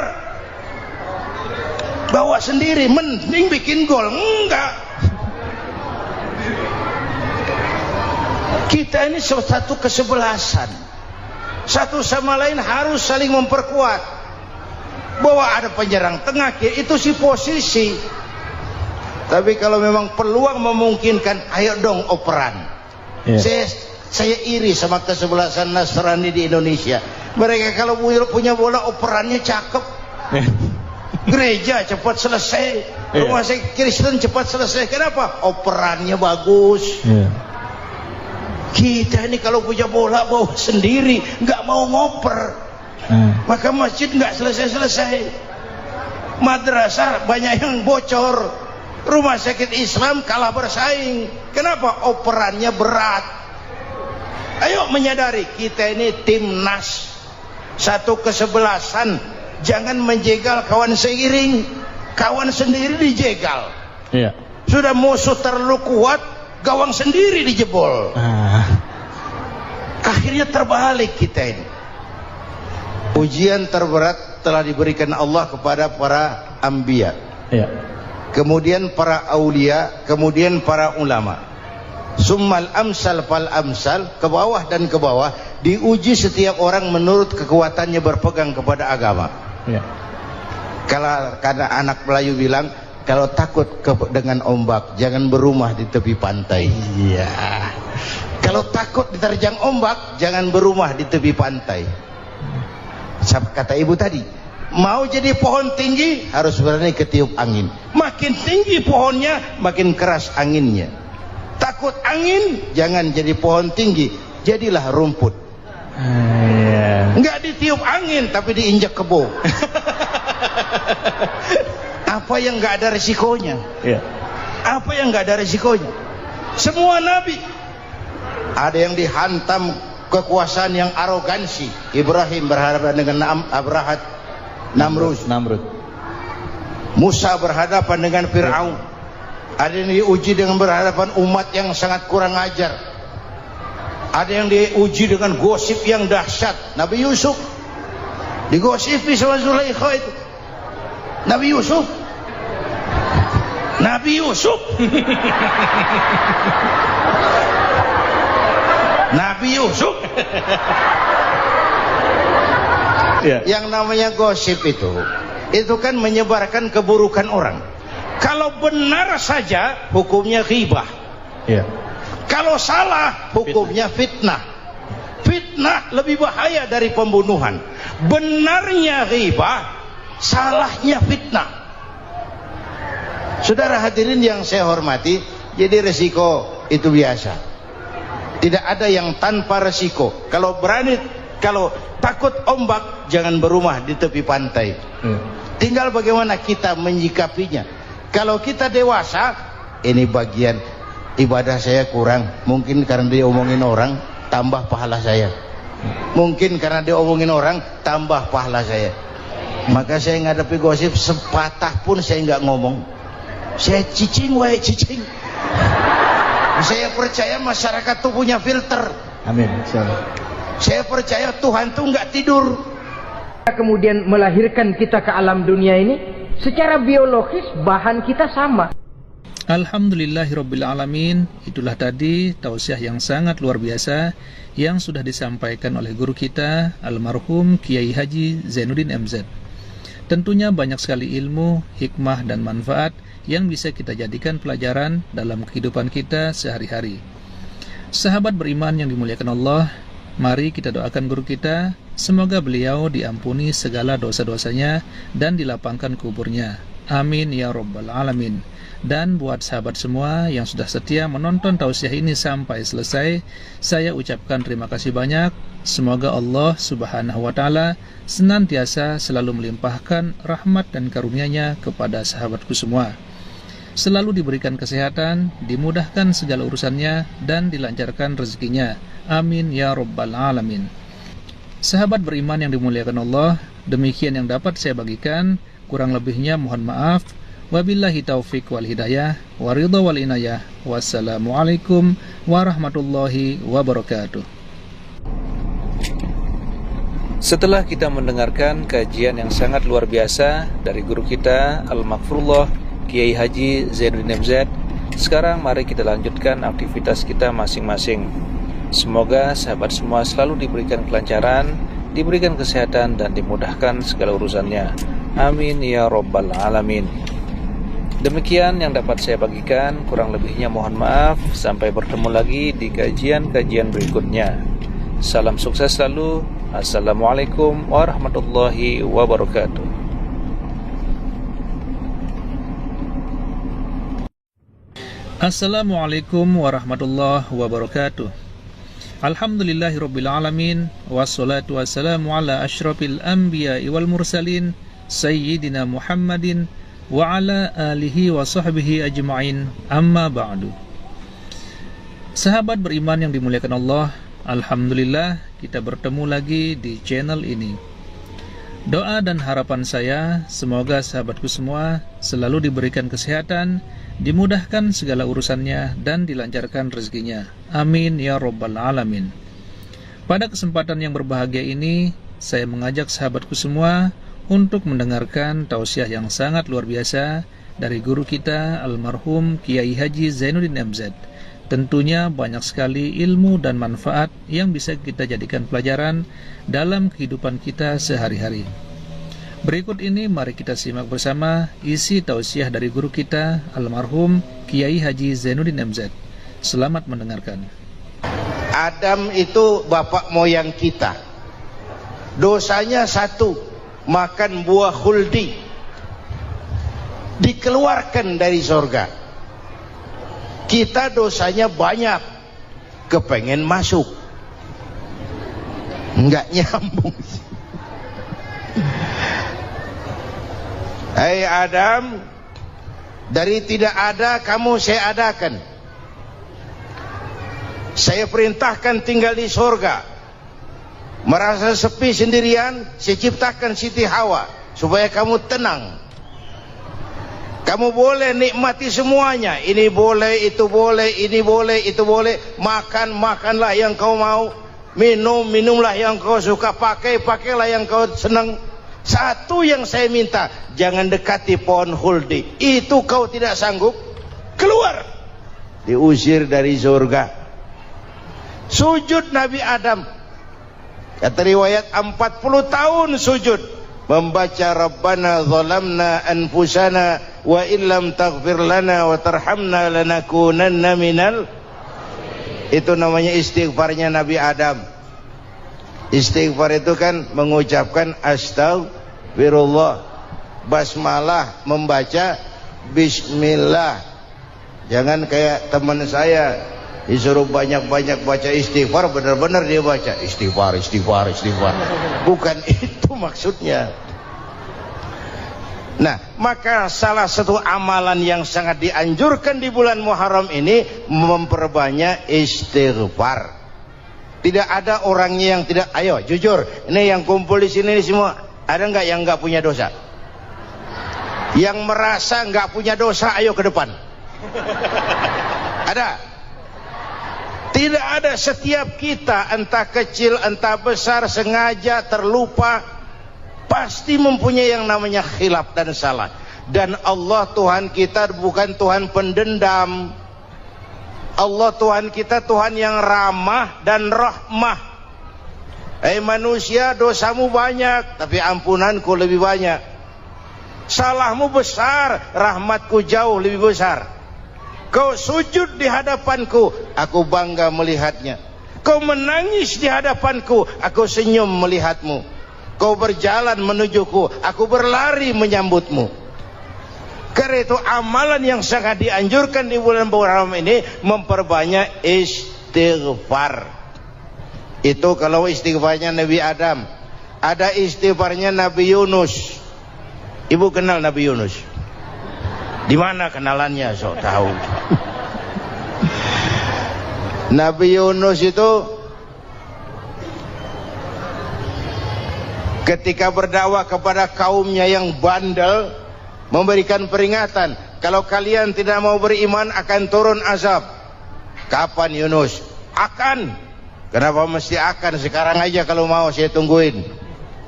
Bawa sendiri, mending bikin gol. Enggak. Kita ini satu kesebelasan. Satu sama lain harus saling memperkuat. Bahwa ada penyerang tengah, itu si posisi. Tapi kalau memang peluang memungkinkan, ayo dong operan. Saya iri sama kesebelasan Nasrani di Indonesia. Mereka kalau punya bola, operannya cakep. Gereja cepat selesai, rumah sakit Kristen cepat selesai. Kenapa? Operannya bagus. Kita ini kalau punya bola bawa sendiri, nggak mau ngoper, maka masjid nggak selesai-selesai. Madrasah banyak yang bocor, rumah sakit Islam kalah bersaing. Kenapa? Operannya berat. Ayo menyadari kita ini timnas, satu kesebelasan. Jangan menjegal kawan seiring, kawan sendiri dijegal. Sudah musuh terlalu kuat, gawang sendiri dijebol. Akhirnya terbalik kita ini. Ujian terberat telah diberikan Allah kepada para anbiya, kemudian para aulia, kemudian para ulama. Summal amsal fal amsal, ke bawah dan ke bawah. Diuji setiap orang menurut kekuatannya berpegang kepada agama. Kalau karena anak Melayu bilang, kalau takut dengan ombak, jangan berumah di tepi pantai. Kalau takut diterjang ombak, jangan berumah di tepi pantai. Kata ibu tadi, mau jadi pohon tinggi harus berani ketiup angin. Makin tinggi pohonnya, makin keras anginnya. Takut angin, jangan jadi pohon tinggi, jadilah rumput. Enggak ditiup angin, tapi diinjak kebo. Apa yang enggak ada resikonya? Apa yang enggak ada resikonya? Semua nabi, ada yang dihantam kekuasaan yang arogansi. Ibrahim berhadapan dengan Namrud. Musa berhadapan dengan Fir'aun. Ada yang diuji dengan berhadapan umat yang sangat kurang ajar. Ada yang diuji dengan gosip yang dahsyat. Nabi Yusuf digosipi sama Zulaikha itu. Nabi Yusuf Nabi Yusuf Ya. Yang namanya gosip itu kan menyebarkan keburukan orang. Kalau benar saja hukumnya ghibah. Ya. Kalau salah hukumnya fitnah. Fitnah lebih bahaya dari pembunuhan. Benarnya ghibah, salahnya fitnah. Saudara hadirin yang saya hormati, jadi resiko itu biasa. Tidak ada yang tanpa resiko. Kalau takut ombak, jangan berumah di tepi pantai. Tinggal bagaimana kita menyikapinya. Kalau kita dewasa, ini bagian ibadah saya kurang. Mungkin karena dia omongin orang, tambah pahala saya. Mungkin karena dia omongin orang, tambah pahala saya. Maka saya ngadapi gosip sepatah pun saya nggak ngomong. Saya cicing. Saya percaya masyarakat tuh punya filter. Amin. Saya percaya Tuhan tuh nggak tidur. Kemudian melahirkan kita ke alam dunia ini, secara biologis bahan kita sama. Alhamdulillahirrabbilalamin. Itulah tadi tausiah yang sangat luar biasa yang sudah disampaikan oleh guru kita almarhum Kiai Haji Zainuddin MZ. Tentunya banyak sekali ilmu, hikmah dan manfaat yang bisa kita jadikan pelajaran dalam kehidupan kita sehari-hari. Sahabat beriman yang dimuliakan Allah, mari kita doakan guru kita, semoga beliau diampuni segala dosa-dosanya dan dilapangkan kuburnya. Amin ya rabbal alamin. Dan buat sahabat semua yang sudah setia menonton tausiah ini sampai selesai, saya ucapkan terima kasih banyak. Semoga Allah subhanahu wa ta'ala senantiasa selalu melimpahkan rahmat dan karunia-Nya kepada sahabatku semua. Selalu diberikan kesehatan, dimudahkan segala urusannya, dan dilancarkan rezekinya. Amin ya rabbal alamin. Sahabat beriman yang dimuliakan Allah, demikian yang dapat saya bagikan. Kurang lebihnya mohon maaf. Wabillahi taufiq wal hidayah, wa ridha wal inayah. Wassalamualaikum warahmatullahi wabarakatuh. Setelah kita mendengarkan kajian yang sangat luar biasa dari guru kita Al-Maghfurullah Kiai Haji Zainuddin MZ, sekarang mari kita lanjutkan aktivitas kita masing-masing. Semoga sahabat semua selalu diberikan kelancaran, diberikan kesehatan, dan dimudahkan segala urusannya. Amin ya rabbal alamin. Demikian yang dapat saya bagikan, kurang lebihnya mohon maaf. Sampai bertemu lagi di kajian-kajian berikutnya. Salam sukses selalu. Assalamualaikum warahmatullahi wabarakatuh. Assalamualaikum warahmatullahi wabarakatuh. Alhamdulillahirrabbilalamin. Wassalatu wassalamu ala ashrafil anbiya'i wal mursalin Sayyidina Muhammadin wa ala alihi wa sahbihi ajma'in, amma ba'du. Sahabat beriman yang dimuliakan Allah, alhamdulillah kita bertemu lagi di channel ini. Doa dan harapan saya, semoga sahabatku semua selalu diberikan kesehatan, dimudahkan segala urusannya, dan dilancarkan rezekinya. Amin ya rabbal alamin. Pada kesempatan yang berbahagia ini, saya mengajak sahabatku semua untuk mendengarkan tausiah yang sangat luar biasa dari guru kita almarhum Kiai Haji Zainuddin MZ. Tentunya banyak sekali ilmu dan manfaat yang bisa kita jadikan pelajaran dalam kehidupan kita sehari-hari. Berikut ini mari kita simak bersama isi tausiah dari guru kita almarhum Kiai Haji Zainuddin MZ. Selamat mendengarkan. Adam itu bapak moyang kita. Dosanya satu, makan buah khuldi, dikeluarkan dari surga. Kita dosanya banyak, kepengen masuk, nggak nyambung. Hai Adam, dari tidak ada kamu saya adakan. Saya perintahkan tinggal di surga. merasa sepi sendirian, saya ciptakan Siti Hawa supaya kamu tenang. Kamu boleh nikmati semuanya. Ini boleh, itu boleh, ini boleh, itu boleh. Makan, makanlah yang kau mau. Minum, minumlah yang kau suka. Pakai, pakailah yang kau senang. Satu yang saya minta, jangan dekati pohon huldi. Itu kau tidak sanggup, keluar. Diusir dari surga. Sujud Nabi Adam. Kata riwayat 40 tahun sujud. Membaca Rabbana zalamna anfusana wa illam taghfir lana wa tarhamna lanakunanna minal. Itu namanya istighfarnya Nabi Adam. Istighfar itu kan mengucapkan astagfirullah, basmalah, membaca bismillah. Jangan kayak teman saya disuruh banyak-banyak baca istighfar, benar-benar dia baca istighfar, istighfar, istighfar. Bukan itu maksudnya. Nah, maka salah satu amalan yang sangat dianjurkan di bulan Muharram ini memperbanyak istighfar. Tidak ada orangnya yang tidak. Ayo jujur, ini yang kumpul di sini semua, ada nggak yang nggak punya dosa? Yang merasa nggak punya dosa, ayo ke depan. Ada? Tidak ada. Setiap kita, entah kecil entah besar, sengaja, terlupa, pasti mempunyai yang namanya khilaf dan salah. Dan Allah Tuhan kita bukan Tuhan pendendam. Allah Tuhan kita Tuhan yang ramah dan rahmah. Manusia, dosamu banyak, tapi ampunanku lebih banyak. Salahmu besar, rahmatku jauh lebih besar. Kau sujud di hadapanku, aku bangga melihatnya. Kau menangis di hadapanku, aku senyum melihatmu. Kau berjalan menujuku, aku berlari menyambutmu. Karena itu amalan yang sangat dianjurkan di bulan Muharram ini memperbanyak istighfar. Itu kalau istighfarnya Nabi Adam. Ada istighfarnya Nabi Yunus. Ibu kenal Nabi Yunus? Di mana kenalannya? Sok tahu. Nabi Yunus itu ketika berdakwah kepada kaumnya yang bandel, memberikan peringatan, kalau kalian tidak mau beriman akan turun azab. Kapan Yunus? Akan. Kenapa mesti akan? Sekarang aja kalau mau, saya tungguin.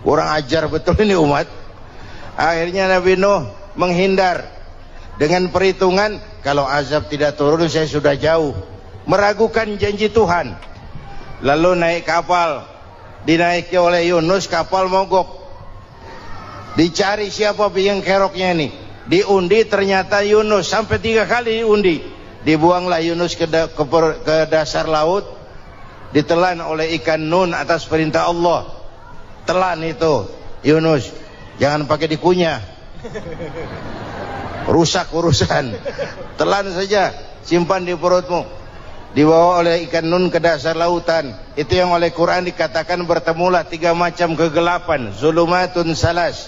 Kurang ajar betul ini umat. Akhirnya Nabi Nuh menghindar dengan perhitungan, kalau azab tidak turun saya sudah jauh. Meragukan janji Tuhan. Lalu naik kapal, dinaiki oleh Yunus, kapal mogok. Dicari siapa biang keroknya ini. Diundi, ternyata Yunus. Sampai 3 kali diundi. Dibuanglah Yunus ke dasar laut. Ditelan oleh ikan nun atas perintah Allah. Telan itu Yunus. Jangan pakai dikunyah, rusak urusan. Telan saja, simpan di perutmu. Dibawa oleh ikan nun ke dasar lautan. Itu yang oleh Quran dikatakan bertemulah 3 macam kegelapan. Zulumatun salas.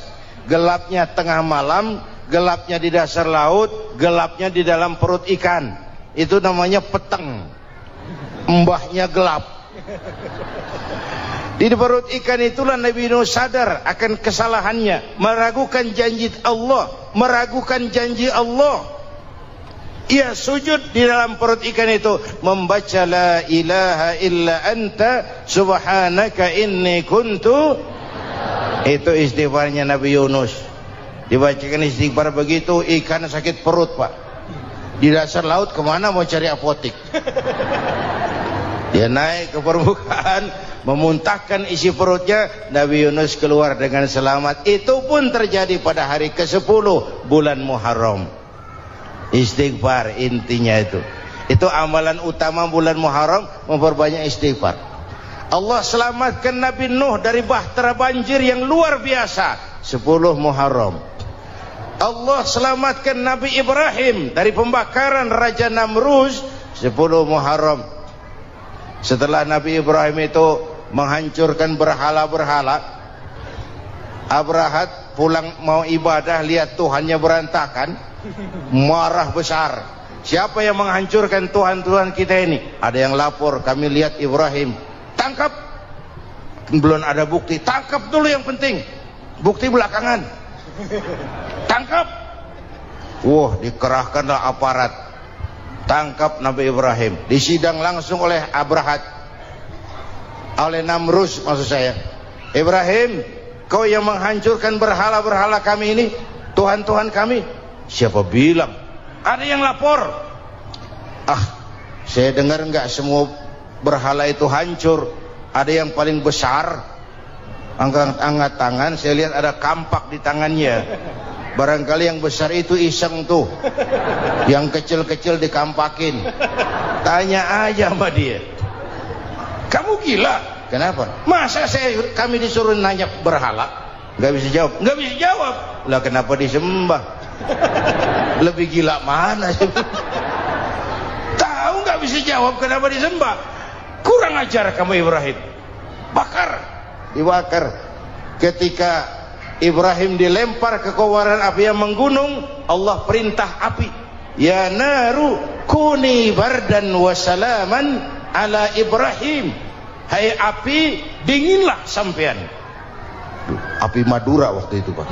Gelapnya tengah malam, gelapnya di dasar laut, gelapnya di dalam perut ikan. Itu namanya peteng. Mbahnya gelap. Di perut ikan itulah Nabi Nuh sadar akan kesalahannya, meragukan janji Allah, meragukan janji Allah. Ia sujud di dalam perut ikan itu, membaca la ilaha illa anta subhanaka inni kuntu. Itu istighfarnya Nabi Yunus. Dibacakan istighfar begitu, ikan sakit perut pak. Di dasar laut kemana mau cari apotik? Dia naik ke permukaan, memuntahkan isi perutnya. Nabi Yunus keluar dengan selamat. Itu pun terjadi pada hari ke-10 bulan Muharram. Istighfar intinya itu. Itu amalan utama bulan Muharram, memperbanyak istighfar. Allah selamatkan Nabi Nuh dari bahtera banjir yang luar biasa 10 Muharram. Allah selamatkan Nabi Ibrahim dari pembakaran Raja Namruz 10 Muharram. Setelah Nabi Ibrahim itu menghancurkan berhala-berhala, Abrahat pulang mau ibadah, lihat Tuhannya berantakan, marah besar. Siapa yang menghancurkan Tuhan-Tuhan kita ini? Ada yang lapor, kami lihat Ibrahim. Tangkap. belum ada bukti. Tangkap dulu yang penting, bukti belakangan. Tangkap. Wah, dikerahkanlah aparat, tangkap Nabi Ibrahim, disidang langsung oleh Abrahat, oleh Namrus maksud saya. Ibrahim, kau yang menghancurkan berhala-berhala kami ini, Tuhan-Tuhan kami. Siapa bilang? Ada yang lapor. Saya dengar enggak semua berhala itu hancur. Ada yang paling besar, angkat tangan, saya lihat ada kampak di tangannya. Barangkali yang besar itu iseng tuh, yang kecil-kecil dikampakin. Tanya aja sama dia, kamu gila? Kenapa? Masa kami disuruh nanya berhala? Nggak bisa jawab. Nggak bisa jawab. Lah kenapa disembah? Lebih gila mana? Tahu nggak bisa jawab kenapa disembah? Kurang ajar kamu Ibrahim. Bakar, dibakar. Ketika Ibrahim dilempar ke kobaran api yang menggunung, Allah perintah api, ya naru kuni bardan wa salaman ala Ibrahim. Hai api, dinginlah sampean. Api Madura waktu itu, Pak.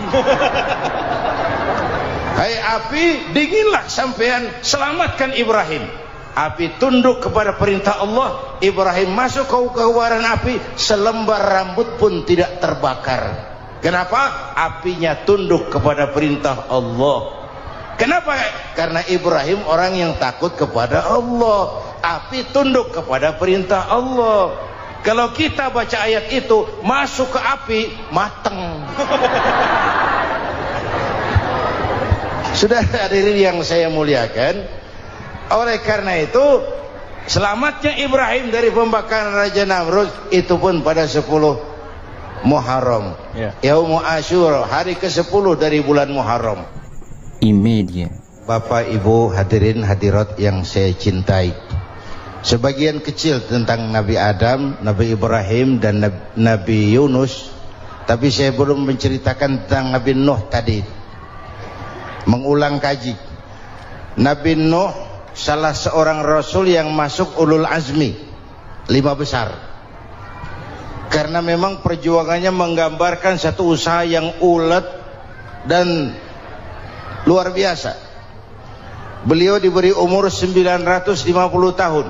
Hai api, dinginlah sampean, selamatkan Ibrahim. Api tunduk kepada perintah Allah. Ibrahim masuk ke kobaran api, selembar rambut pun tidak terbakar. Kenapa? Apinya tunduk kepada perintah Allah. Kenapa? Karena Ibrahim orang yang takut kepada Allah. Api tunduk kepada perintah Allah. Kalau kita baca ayat itu, masuk ke api, mateng. Sudah hadirin yang saya muliakan, oleh karena itu selamatnya Ibrahim dari pembakaran Raja Namrud itu pun pada 10 Muharram, Yaumul Asyura, hari ke-10 dari bulan Muharram. Imedia. Bapak Ibu hadirin hadirat yang saya cintai, sebagian kecil tentang Nabi Adam, Nabi Ibrahim dan Nabi Yunus, tapi saya belum menceritakan tentang Nabi Nuh tadi. Mengulang kaji. Nabi Nuh salah seorang rasul yang masuk ulul azmi 5 besar. Karena memang perjuangannya menggambarkan satu usaha yang ulet dan luar biasa. Beliau diberi umur 950 tahun,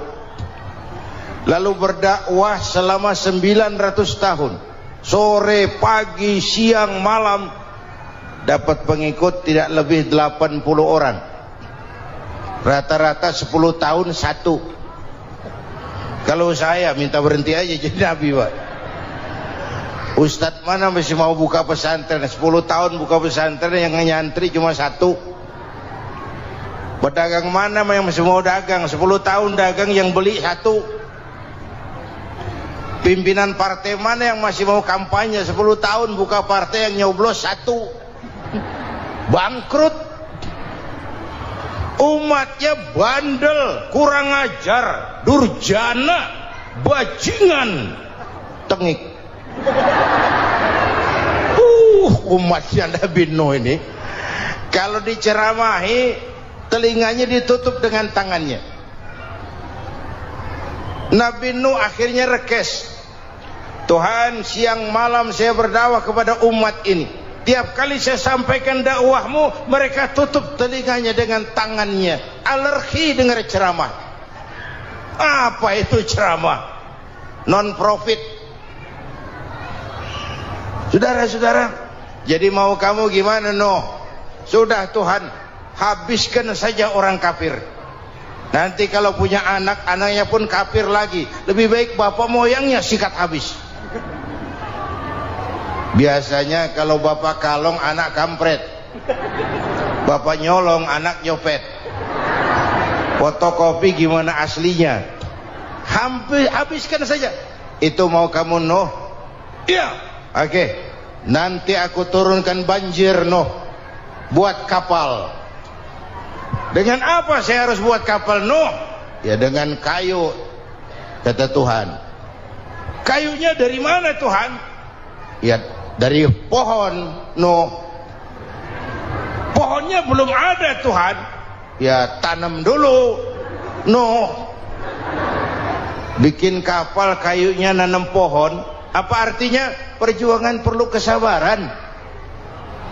lalu berdakwah selama 900 tahun, sore, pagi, siang, malam, dapat pengikut tidak lebih 80 orang, rata-rata 10 tahun satu. Kalau saya minta berhenti aja jadi nabi, Pak. Ustadz mana masih mau buka pesantren 10 tahun buka pesantren, yang nyantri cuma 1. Pedagang mana yang masih mau dagang 10 tahun dagang, yang beli 1. Pimpinan partai mana yang masih mau kampanye 10 tahun buka partai, yang nyoblos 1. Bangkrut. Umatnya bandel, kurang ajar, durjana, bajingan, tengik. Umatnya Nabi Nuh ini kalau diceramahi telinganya ditutup dengan tangannya. Nabi Nuh akhirnya rekes, Tuhan siang malam saya berdakwah kepada umat ini, tiap kali saya sampaikan dakwahmu mereka tutup telinganya dengan tangannya, alergi dengar ceramah. Apa itu ceramah? Non profit. Saudara-saudara, jadi mau kamu gimana? No, sudah Tuhan, habiskan saja orang kafir. Nanti kalau punya anak, anaknya pun kafir lagi. Lebih baik bapak moyangnya sikat habis. Biasanya kalau bapak kalong, anak kampret. Bapak nyolong, anak nyopet. Fotokopi gimana aslinya? Habiskan saja. Itu mau kamu, no? Iya. Oke, nanti aku turunkan banjir, Nuh, buat kapal. Dengan apa saya harus buat kapal, Nuh? Ya dengan kayu, kata Tuhan. Kayunya dari mana, Tuhan? Ya dari pohon, Nuh. Pohonnya belum ada, Tuhan. Ya tanam dulu, Nuh. Bikin kapal, kayunya nanam pohon. Apa artinya? Perjuangan perlu kesabaran.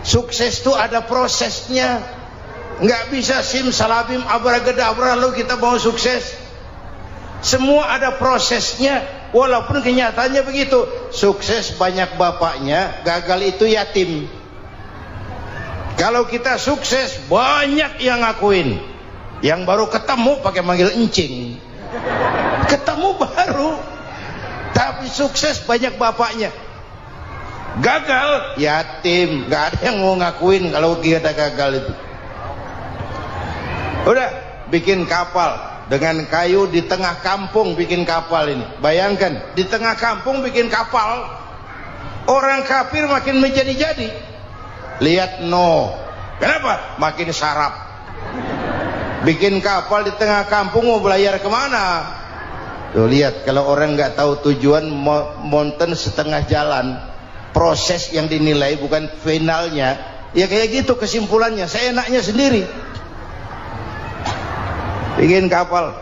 Sukses itu ada prosesnya. Nggak bisa simsalabim abracadabra lalu kita mau sukses. Semua ada prosesnya. Walaupun kenyataannya begitu. Sukses banyak bapaknya, gagal itu yatim. Kalau kita sukses banyak yang ngakuin. Yang baru ketemu pakai manggil encing. Ketemu baru. Tapi sukses banyak bapaknya. Gagal yatim, nggak ada yang mau ngakuin kalau kita gagal itu. Udah bikin kapal dengan kayu di tengah kampung, bikin kapal ini. Bayangkan di tengah kampung bikin kapal, orang kafir makin menjadi-jadi. Lihat Nuh, kenapa? Makin sarap. Bikin kapal di tengah kampung mau belayar kemana? Tuh lihat, kalau orang nggak tahu tujuan, mountain setengah jalan. Proses yang dinilai bukan finalnya. Ya kayak gitu kesimpulannya. Saya enaknya sendiri. Bikin kapal.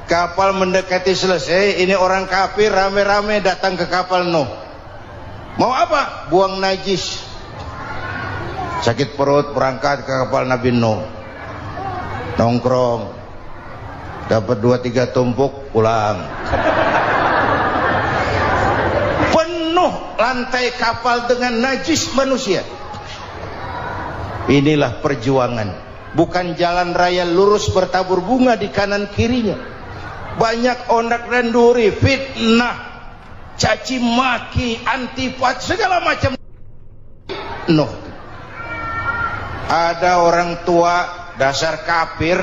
Kapal mendekati selesai. Ini orang kafir rame-rame datang ke kapal Nuh. Mau apa? Buang najis. Sakit perut berangkat ke kapal Nabi Nuh. Nongkrong. Dapat 2-3 tumpuk pulang. Penuh lantai kapal dengan najis manusia. Inilah perjuangan. Bukan jalan raya lurus bertabur bunga di kanan kirinya. Banyak ondak dan duri, fitnah, caci maki, antipat, segala macam. Nuh. Ada orang tua dasar kafir,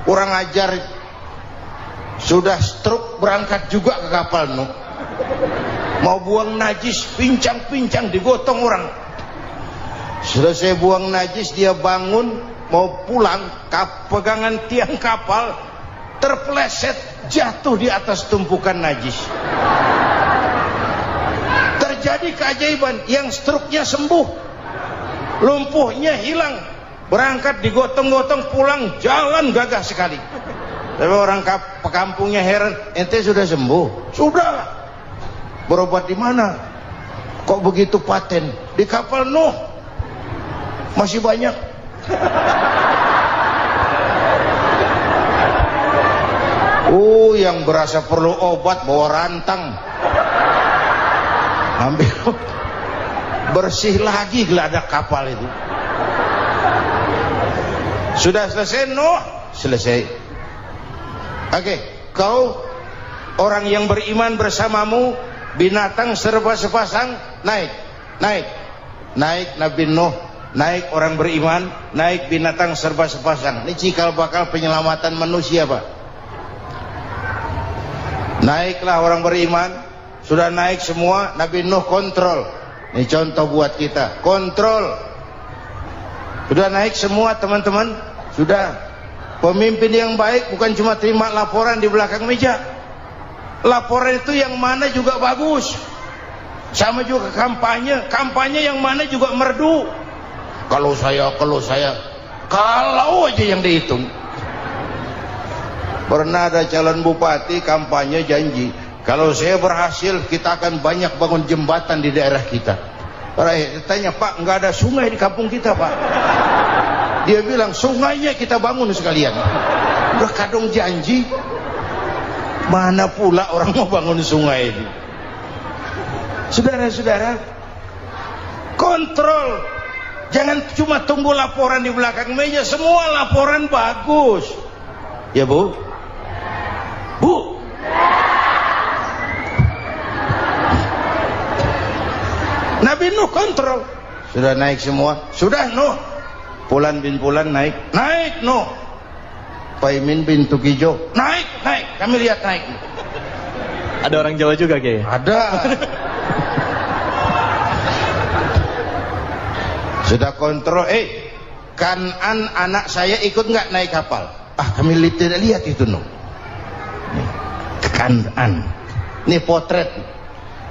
kurang ajar, sudah stroke berangkat juga ke kapal Nuh. Mau buang najis, pincang-pincang digotong orang. Selesai buang najis dia bangun mau pulang, pegangan tiang kapal terpeleset jatuh di atas tumpukan najis. Terjadi keajaiban, yang stroke-nya sembuh, lumpuhnya hilang, berangkat digotong-gotong pulang, jalan gagah sekali. Tapi orang kampungnya heran, ente sudah sembuh? Sudah. Berobat di mana? Kok begitu paten? Di kapal Nuh. Masih banyak. Yang berasa perlu obat bawa rantang. Ambil bersih lagi geladak kapal itu. Sudah selesai Nuh? Selesai. Oke, kau orang yang beriman bersamamu, binatang serba sepasang, naik Nabi Nuh, naik orang beriman, naik binatang serba sepasang. Ini cikal bakal penyelamatan manusia, Pak. Naiklah orang beriman, sudah naik semua, Nabi Nuh kontrol. Ini contoh buat kita, kontrol. Sudah naik semua teman-teman, sudah. Pemimpin yang baik bukan cuma terima laporan di belakang meja. Laporan itu yang mana juga bagus. Sama juga kampanye yang mana juga merdu. Kalau saya kalau aja yang dihitung. Pernah ada calon bupati kampanye janji, kalau saya berhasil kita akan banyak bangun jembatan di daerah kita. Rakyat tanya, Pak, nggak ada sungai di kampung kita, Pak. Dia bilang, sungainya kita bangun sekalian. Udah kadung janji, mana pula orang mau bangun sungai ini. Saudara-saudara, kontrol. Jangan cuma tunggu laporan di belakang meja. Semua laporan bagus. Ya Bu? Bu? Nabi Nuh kontrol. Sudah naik semua? Sudah Nuh. Pulan bin Pulan naik Nuh. Paimin bin Tukijo naik. Kami lihat naik. Ada orang Jawa juga kayaknya. Ada. Sudah kontrol. Kanan anak saya ikut nggak naik kapal? Kami tidak lihat itu Nuh. Kanan. Ini potret.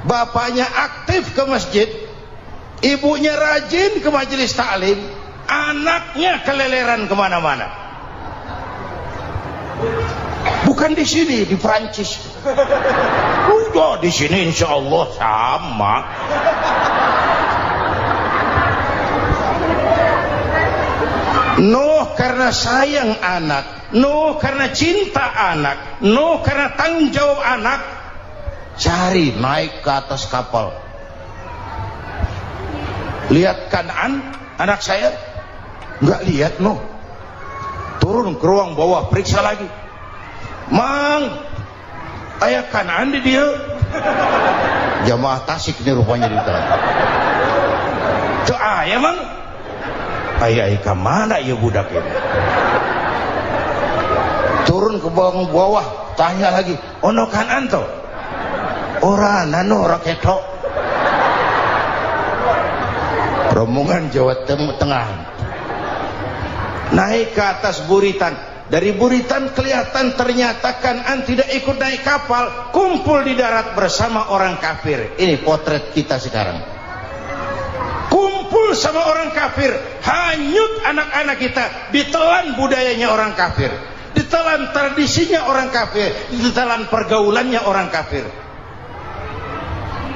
Bapaknya aktif ke masjid, ibunya rajin ke majelis taklim, anaknya keleleran kemana-mana. Bukan di sini, di Prancis. Udah di sini insya Allah sama. Nuh karena sayang anak, Nuh karena cinta anak, Nuh karena tanggung jawab anak, cari naik ke atas kapal. Lihat Kan'an, anak saya, nggak lihat Nuh. Turun ke ruang bawah, periksa lagi. Mang, ayah Kan'an di dia. Jamaah Tasik ini rupanya di dalam. Tuh ayah mang. Ayah ke mana ya budak ini? Turun ke bawah, tanya lagi. Ono Kan'an toh? Ora nano ora ketok. Rombongan Jawa Tengah naik ke atas buritan. Dari buritan kelihatan ternyata Kan'an tidak ikut naik kapal, kumpul di darat bersama orang kafir. Ini potret kita sekarang, kumpul sama orang kafir. Hanyut anak-anak kita, ditelan budayanya orang kafir, ditelan tradisinya orang kafir, ditelan pergaulannya orang kafir.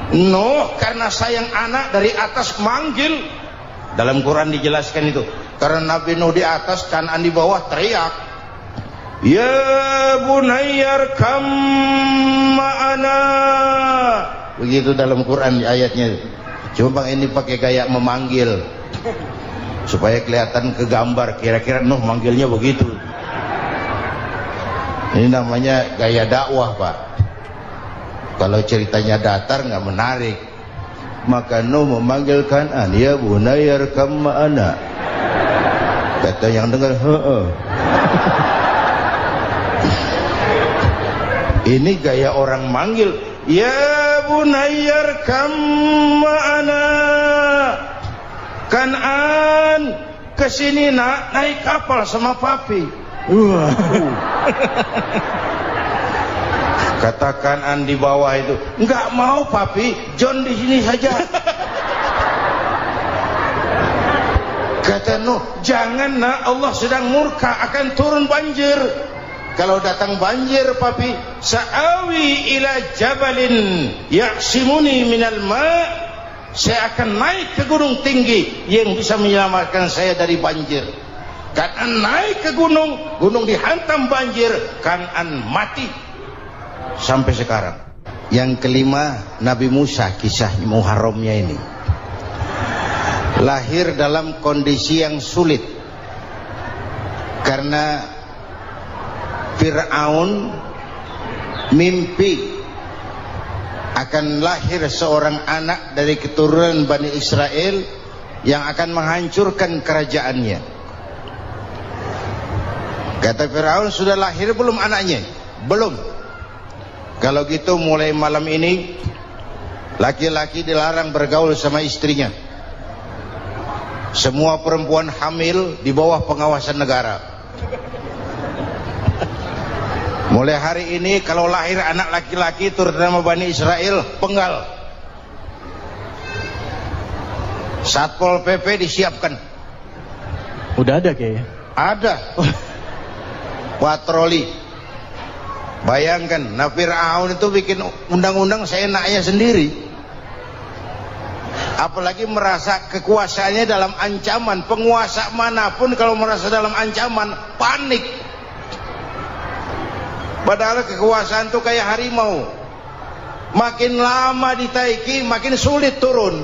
Nuh karena sayang anak dari atas manggil. Dalam Quran dijelaskan itu. Karena Nabi Nuh di atas, Kan'an di bawah, teriak, ya bunayyar kam ma'ana. Begitu dalam Quran ayatnya. Cuma ini pakai gaya memanggil supaya kelihatan ke gambar, kira-kira Nuh manggilnya begitu. Ini namanya gaya dakwah, Pak. Kalau ceritanya datar nggak menarik. Maka Nuh memanggil Kan'an, ya bunayyar kam ma'ana. Kata yang dengar, ini gaya orang manggil, ya bunayyar kam ma'ana. Kan'an, kesini nak, naik kapal sama papi. Kata Kan'an di bawah itu, enggak mau papi, John di sini saja. Kata Nuh, jangan nak, Allah sedang murka, akan turun banjir. Kalau datang banjir papi, sa'awi ila jabalin ya'simuni minal ma', saya akan naik ke gunung tinggi yang bisa menyelamatkan saya dari banjir. Kan'an naik ke gunung, gunung dihantam banjir, Kan'an mati. Sampai sekarang. Yang kelima, Nabi Musa, kisah Muharramnya ini. Lahir dalam kondisi yang sulit. Karena Fir'aun mimpi akan lahir seorang anak dari keturunan Bani Israel yang akan menghancurkan kerajaannya. Kata Fir'aun, sudah lahir belum anaknya? Belum. Kalau gitu mulai malam ini laki-laki dilarang bergaul sama istrinya. Semua perempuan hamil di bawah pengawasan negara. Mulai hari ini kalau lahir anak laki-laki terutama Bani Israel, penggal. Satpol PP disiapkan. Udah ada kayaknya. Ada. Patroli. Bayangkan, Fir'aun itu bikin undang-undang seenaknya sendiri. Apalagi merasa kekuasaannya dalam ancaman. Penguasa manapun kalau merasa dalam ancaman, panik. Padahal kekuasaan itu kayak harimau. Makin lama ditaiki, makin sulit turun.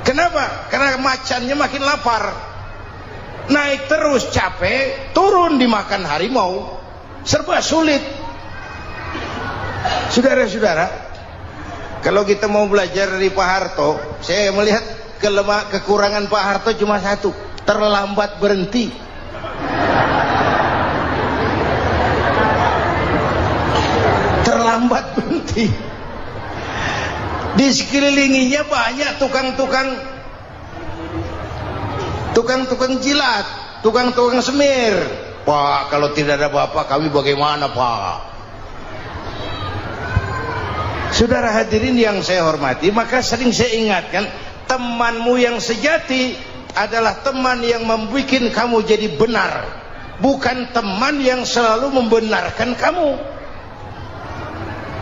Kenapa? Karena macannya makin lapar. Naik terus capek, turun dimakan harimau. Serba sulit. Saudara-saudara, kalau kita mau belajar dari Pak Harto, saya melihat kekurangan Pak Harto cuma satu, terlambat berhenti. Terlambat berhenti. Di sekelilinginya banyak tukang jilat, tukang semir. Pak, kalau tidak ada bapak kami bagaimana, Pak? Saudara hadirin yang saya hormati, maka sering saya ingatkan, temanmu yang sejati adalah teman yang membuat kamu jadi benar, bukan teman yang selalu membenarkan kamu.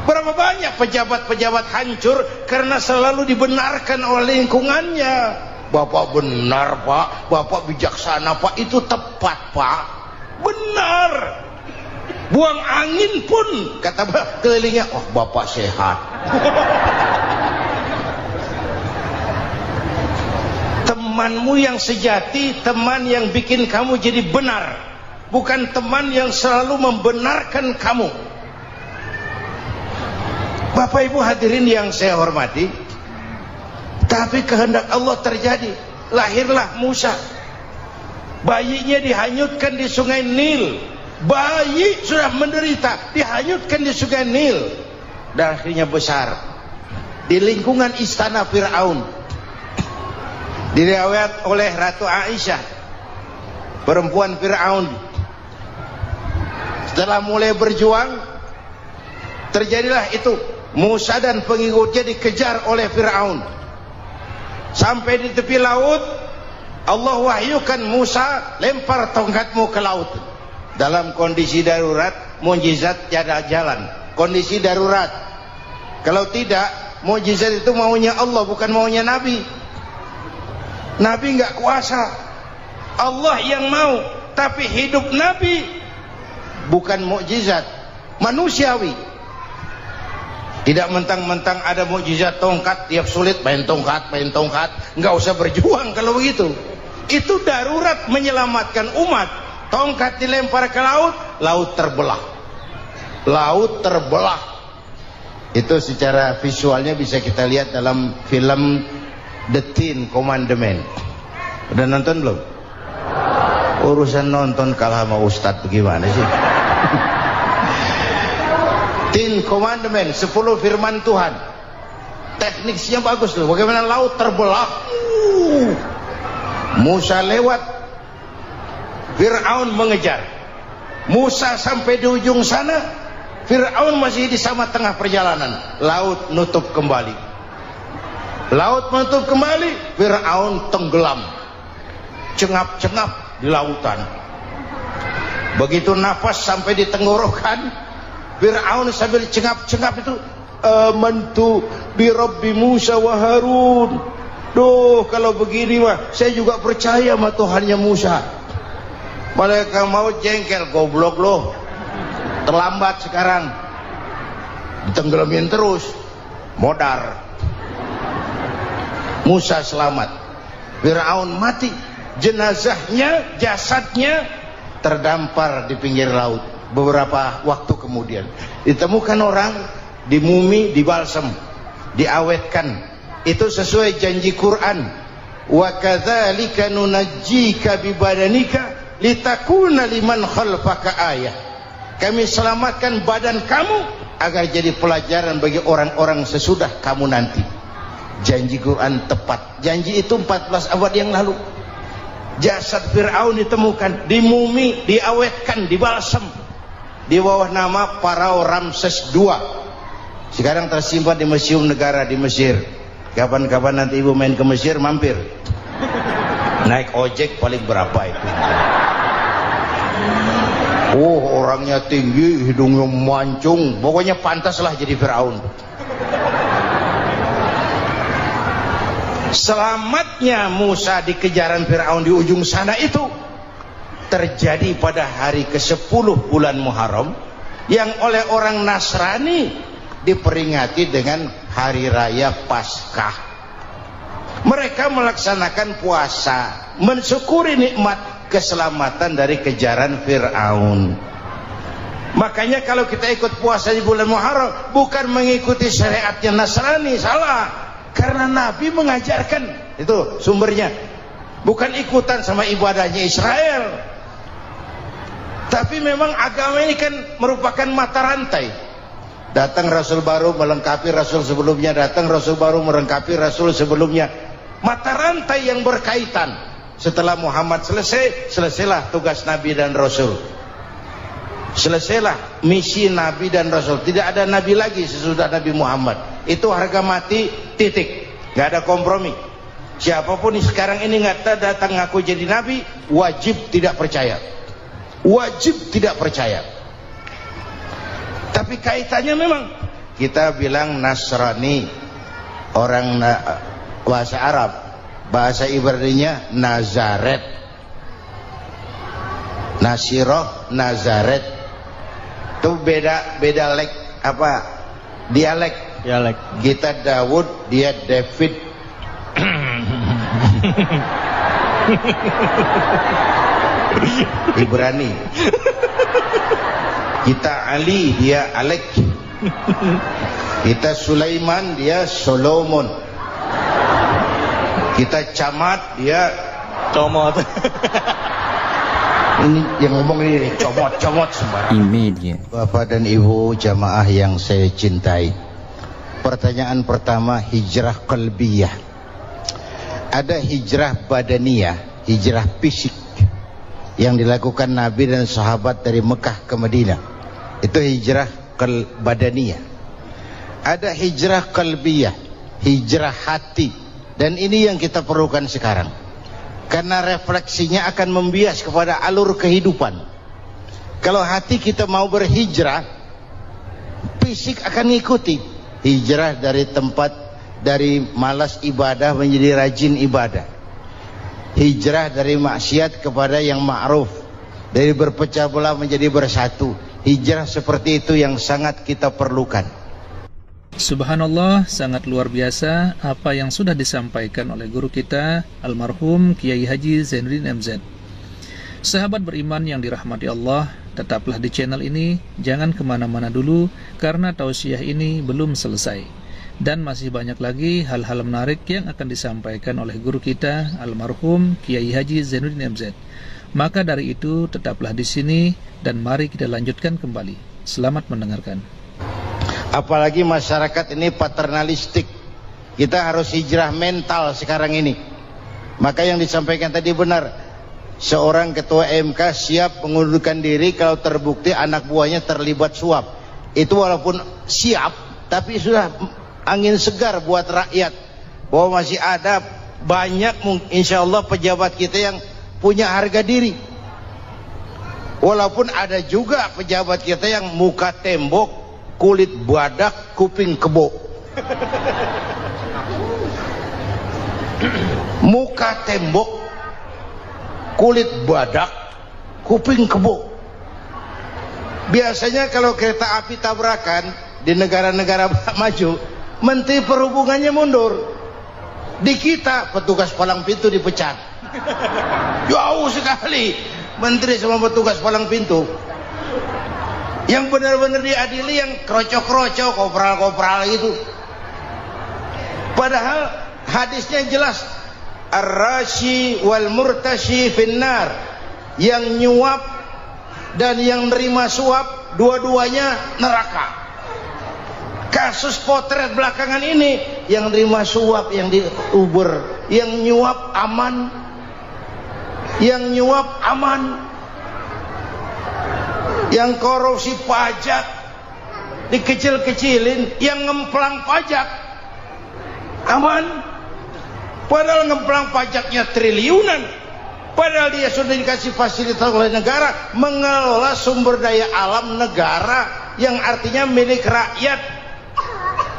Berapa banyak pejabat-pejabat hancur karena selalu dibenarkan oleh lingkungannya. Bapak benar Pak, Bapak bijaksana Pak, itu tepat Pak, benar. Buang angin pun kata kelilingnya, oh Bapak sehat. Temanmu yang sejati, teman yang bikin kamu jadi benar, bukan teman yang selalu membenarkan kamu. Bapak Ibu hadirin yang saya hormati, tapi kehendak Allah terjadi. Lahirlah Musa, bayinya dihanyutkan di sungai Nil. Bayi sudah menderita, dihanyutkan di sungai Nil, dan akhirnya besar di lingkungan istana Fir'aun. Diriwayat oleh Ratu Aisyah, perempuan Fir'aun, setelah mulai berjuang, terjadilah itu. Musa dan pengikutnya dikejar oleh Fir'aun. Sampai di tepi laut, Allah wahyukan Musa, lempar tongkatmu ke laut. Dalam kondisi darurat, mukjizat tiada jalan. Kondisi darurat. Kalau tidak, mukjizat itu maunya Allah, bukan maunya Nabi. Nabi nggak kuasa, Allah yang mau. Tapi hidup Nabi bukan mukjizat, manusiawi. Tidak mentang-mentang ada mukjizat tongkat, tiap sulit main tongkat, nggak usah berjuang kalau begitu. Itu darurat menyelamatkan umat. Tongkat dilempar ke laut, laut terbelah. Laut terbelah. Itu secara visualnya bisa kita lihat dalam film The Ten Commandments. Udah nonton belum? Urusan nonton kalah sama Ustadz bagaimana sih? Ten Commandments, 10 firman Tuhan. Tekniknya bagus loh. Bagaimana laut terbelah. Musa lewat, Fir'aun mengejar. Musa sampai di ujung sana, Fir'aun masih di sama tengah perjalanan. Laut nutup kembali. Laut menutup kembali, Fir'aun tenggelam, cengap-cengap di lautan. Begitu nafas sampai di tenggorokan, Fir'aun sambil cengap-cengap itu, amantu bi Rabbi Musa wa Harun. Duh, kalau begini mah saya juga percaya sama Tuhannya Musa. Malaikat maut jengkel, goblok loh, terlambat sekarang, ditenggelamin terus, modar. Musa selamat, Fir'aun mati, jenazahnya, jasadnya terdampar di pinggir laut. Beberapa waktu kemudian ditemukan orang, dimumi, dibalsem, diawetkan. Itu sesuai janji Quran, wa kadzalika nunajjika bi badanika litakuna liman khalfaka ayah. Kami selamatkan badan kamu agar jadi pelajaran bagi orang-orang sesudah kamu nanti. Janji Quran tepat. Janji itu 14 abad yang lalu. Jasad Fir'aun ditemukan, dimumi, diawetkan, dibalsem di bawah nama Farao Ramses II. Sekarang tersimpan di Museum Negara di Mesir. Kapan-kapan nanti ibu main ke Mesir, mampir. Naik ojek paling berapa itu? Oh, orangnya tinggi, hidungnya mancung, pokoknya pantaslah jadi Fir'aun. Selamatnya Musa di kejaran Fir'aun di ujung sana itu terjadi pada hari ke-10 bulan Muharram, yang oleh orang Nasrani diperingati dengan hari raya Paskah. Mereka melaksanakan puasa, mensyukuri nikmat keselamatan dari kejaran Fir'aun. Makanya kalau kita ikut puasa di bulan Muharram, bukan mengikuti syariatnya Nasrani, salah. Karena Nabi mengajarkan, itu sumbernya, bukan ikutan sama ibadahnya Israel. Tapi memang agama ini kan merupakan mata rantai. Datang Rasul baru melengkapi Rasul sebelumnya, datang Rasul baru melengkapi Rasul sebelumnya. Mata rantai yang berkaitan. Setelah Muhammad selesai, selesailah tugas Nabi dan Rasul. Selesailah misi Nabi dan Rasul. Tidak ada Nabi lagi sesudah Nabi Muhammad. Itu harga mati, titik. Gak ada kompromi. Siapapun sekarang ini nggak datang ngaku jadi Nabi, wajib tidak percaya. Wajib tidak percaya. Tapi kaitannya memang kita bilang Nasrani, orang bahasa Arab, bahasa Ibraninya Nazaret, Nasiroh, Nazaret. Itu beda dialek. Kita Daud, dia David. Ibrani. Kita Ali, dia Alek. Kita Sulaiman, dia Solomon. Kita Camat, dia Comot. Ini yang ngomong ini comot sembarang. Imedia. Bapak dan Ibu jamaah yang saya cintai, pertanyaan pertama, hijrah qalbiyah. Ada hijrah badaniyah, hijrah fisik yang dilakukan Nabi dan sahabat dari Mekah ke Madinah. Itu hijrah badaniyah. Ada hijrah qalbiyah, hijrah hati. Dan ini yang kita perlukan sekarang. Karena refleksinya akan membias kepada alur kehidupan. Kalau hati kita mau berhijrah, fisik akan ngikuti. Hijrah dari malas ibadah menjadi rajin ibadah. Hijrah dari maksiat kepada yang ma'ruf, dari berpecah belah menjadi bersatu. Hijrah seperti itu yang sangat kita perlukan. Subhanallah, sangat luar biasa apa yang sudah disampaikan oleh guru kita almarhum Kiai Haji Zainuddin MZ. Sahabat beriman yang dirahmati Allah, tetaplah di channel ini, jangan kemana-mana dulu karena tausiah ini belum selesai. Dan masih banyak lagi hal-hal menarik yang akan disampaikan oleh guru kita almarhum Kiai Haji Zainuddin MZ. Maka dari itu tetaplah di sini dan mari kita lanjutkan kembali. Selamat mendengarkan. Apalagi masyarakat ini paternalistik. Kita harus hijrah mental sekarang ini. Maka yang disampaikan tadi benar. Seorang ketua MK siap mengundurkan diri kalau terbukti anak buahnya terlibat suap. Itu walaupun siap, tapi sudah angin segar buat rakyat. Bahwa masih ada banyak insya Allah pejabat kita yang punya harga diri. Walaupun ada juga pejabat kita yang muka tembok, kulit badak, kuping kebo. Muka tembok, kulit badak, kuping kebo. Biasanya kalau kereta api tabrakan di negara-negara maju, Menteri Perhubungannya mundur. Di kita petugas palang pintu dipecat. Jauh sekali menteri sama petugas palang pintu. Yang benar-benar diadili yang krocok-krocok, kopral-kopral gitu. Padahal hadisnya jelas, ar-rashi wal murtashi finnar. Yang nyuap dan yang nerima suap dua-duanya neraka. Kasus potret belakangan ini, yang nerima suap, yang diuber, yang nyuap aman, yang nyuap aman, yang korupsi pajak dikecil-kecilin, yang ngemplang pajak aman. Padahal ngemplang pajaknya triliunan, padahal dia sudah dikasih fasilitas oleh negara mengelola sumber daya alam negara yang artinya milik rakyat.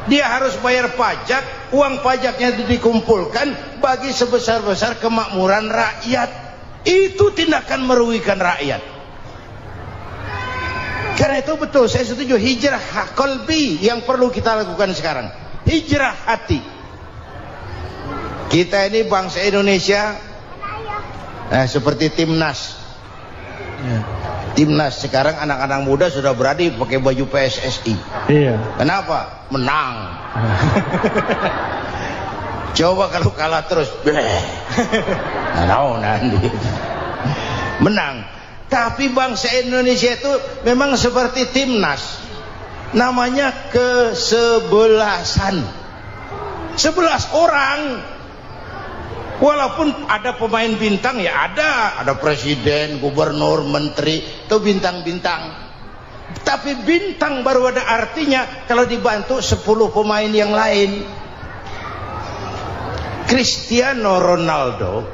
Dia harus bayar pajak, uang pajaknya dikumpulkan bagi sebesar-besar kemakmuran rakyat. Itu tindakan merugikan rakyat. Karena itu betul, saya setuju, hijrah qalbi yang perlu kita lakukan sekarang. Hijrah hati. Kita ini bangsa Indonesia, seperti timnas. Timnas sekarang anak-anak muda sudah berani pakai baju PSSI. Iya. Kenapa? Menang. Coba kalau kalah terus, nanti menang. Tapi bangsa Indonesia itu memang seperti timnas, namanya kesebelasan. 11 orang. Walaupun ada pemain bintang, ya ada presiden, gubernur, menteri, itu bintang-bintang. Tapi bintang baru ada artinya kalau dibantu 10 pemain yang lain. Cristiano Ronaldo,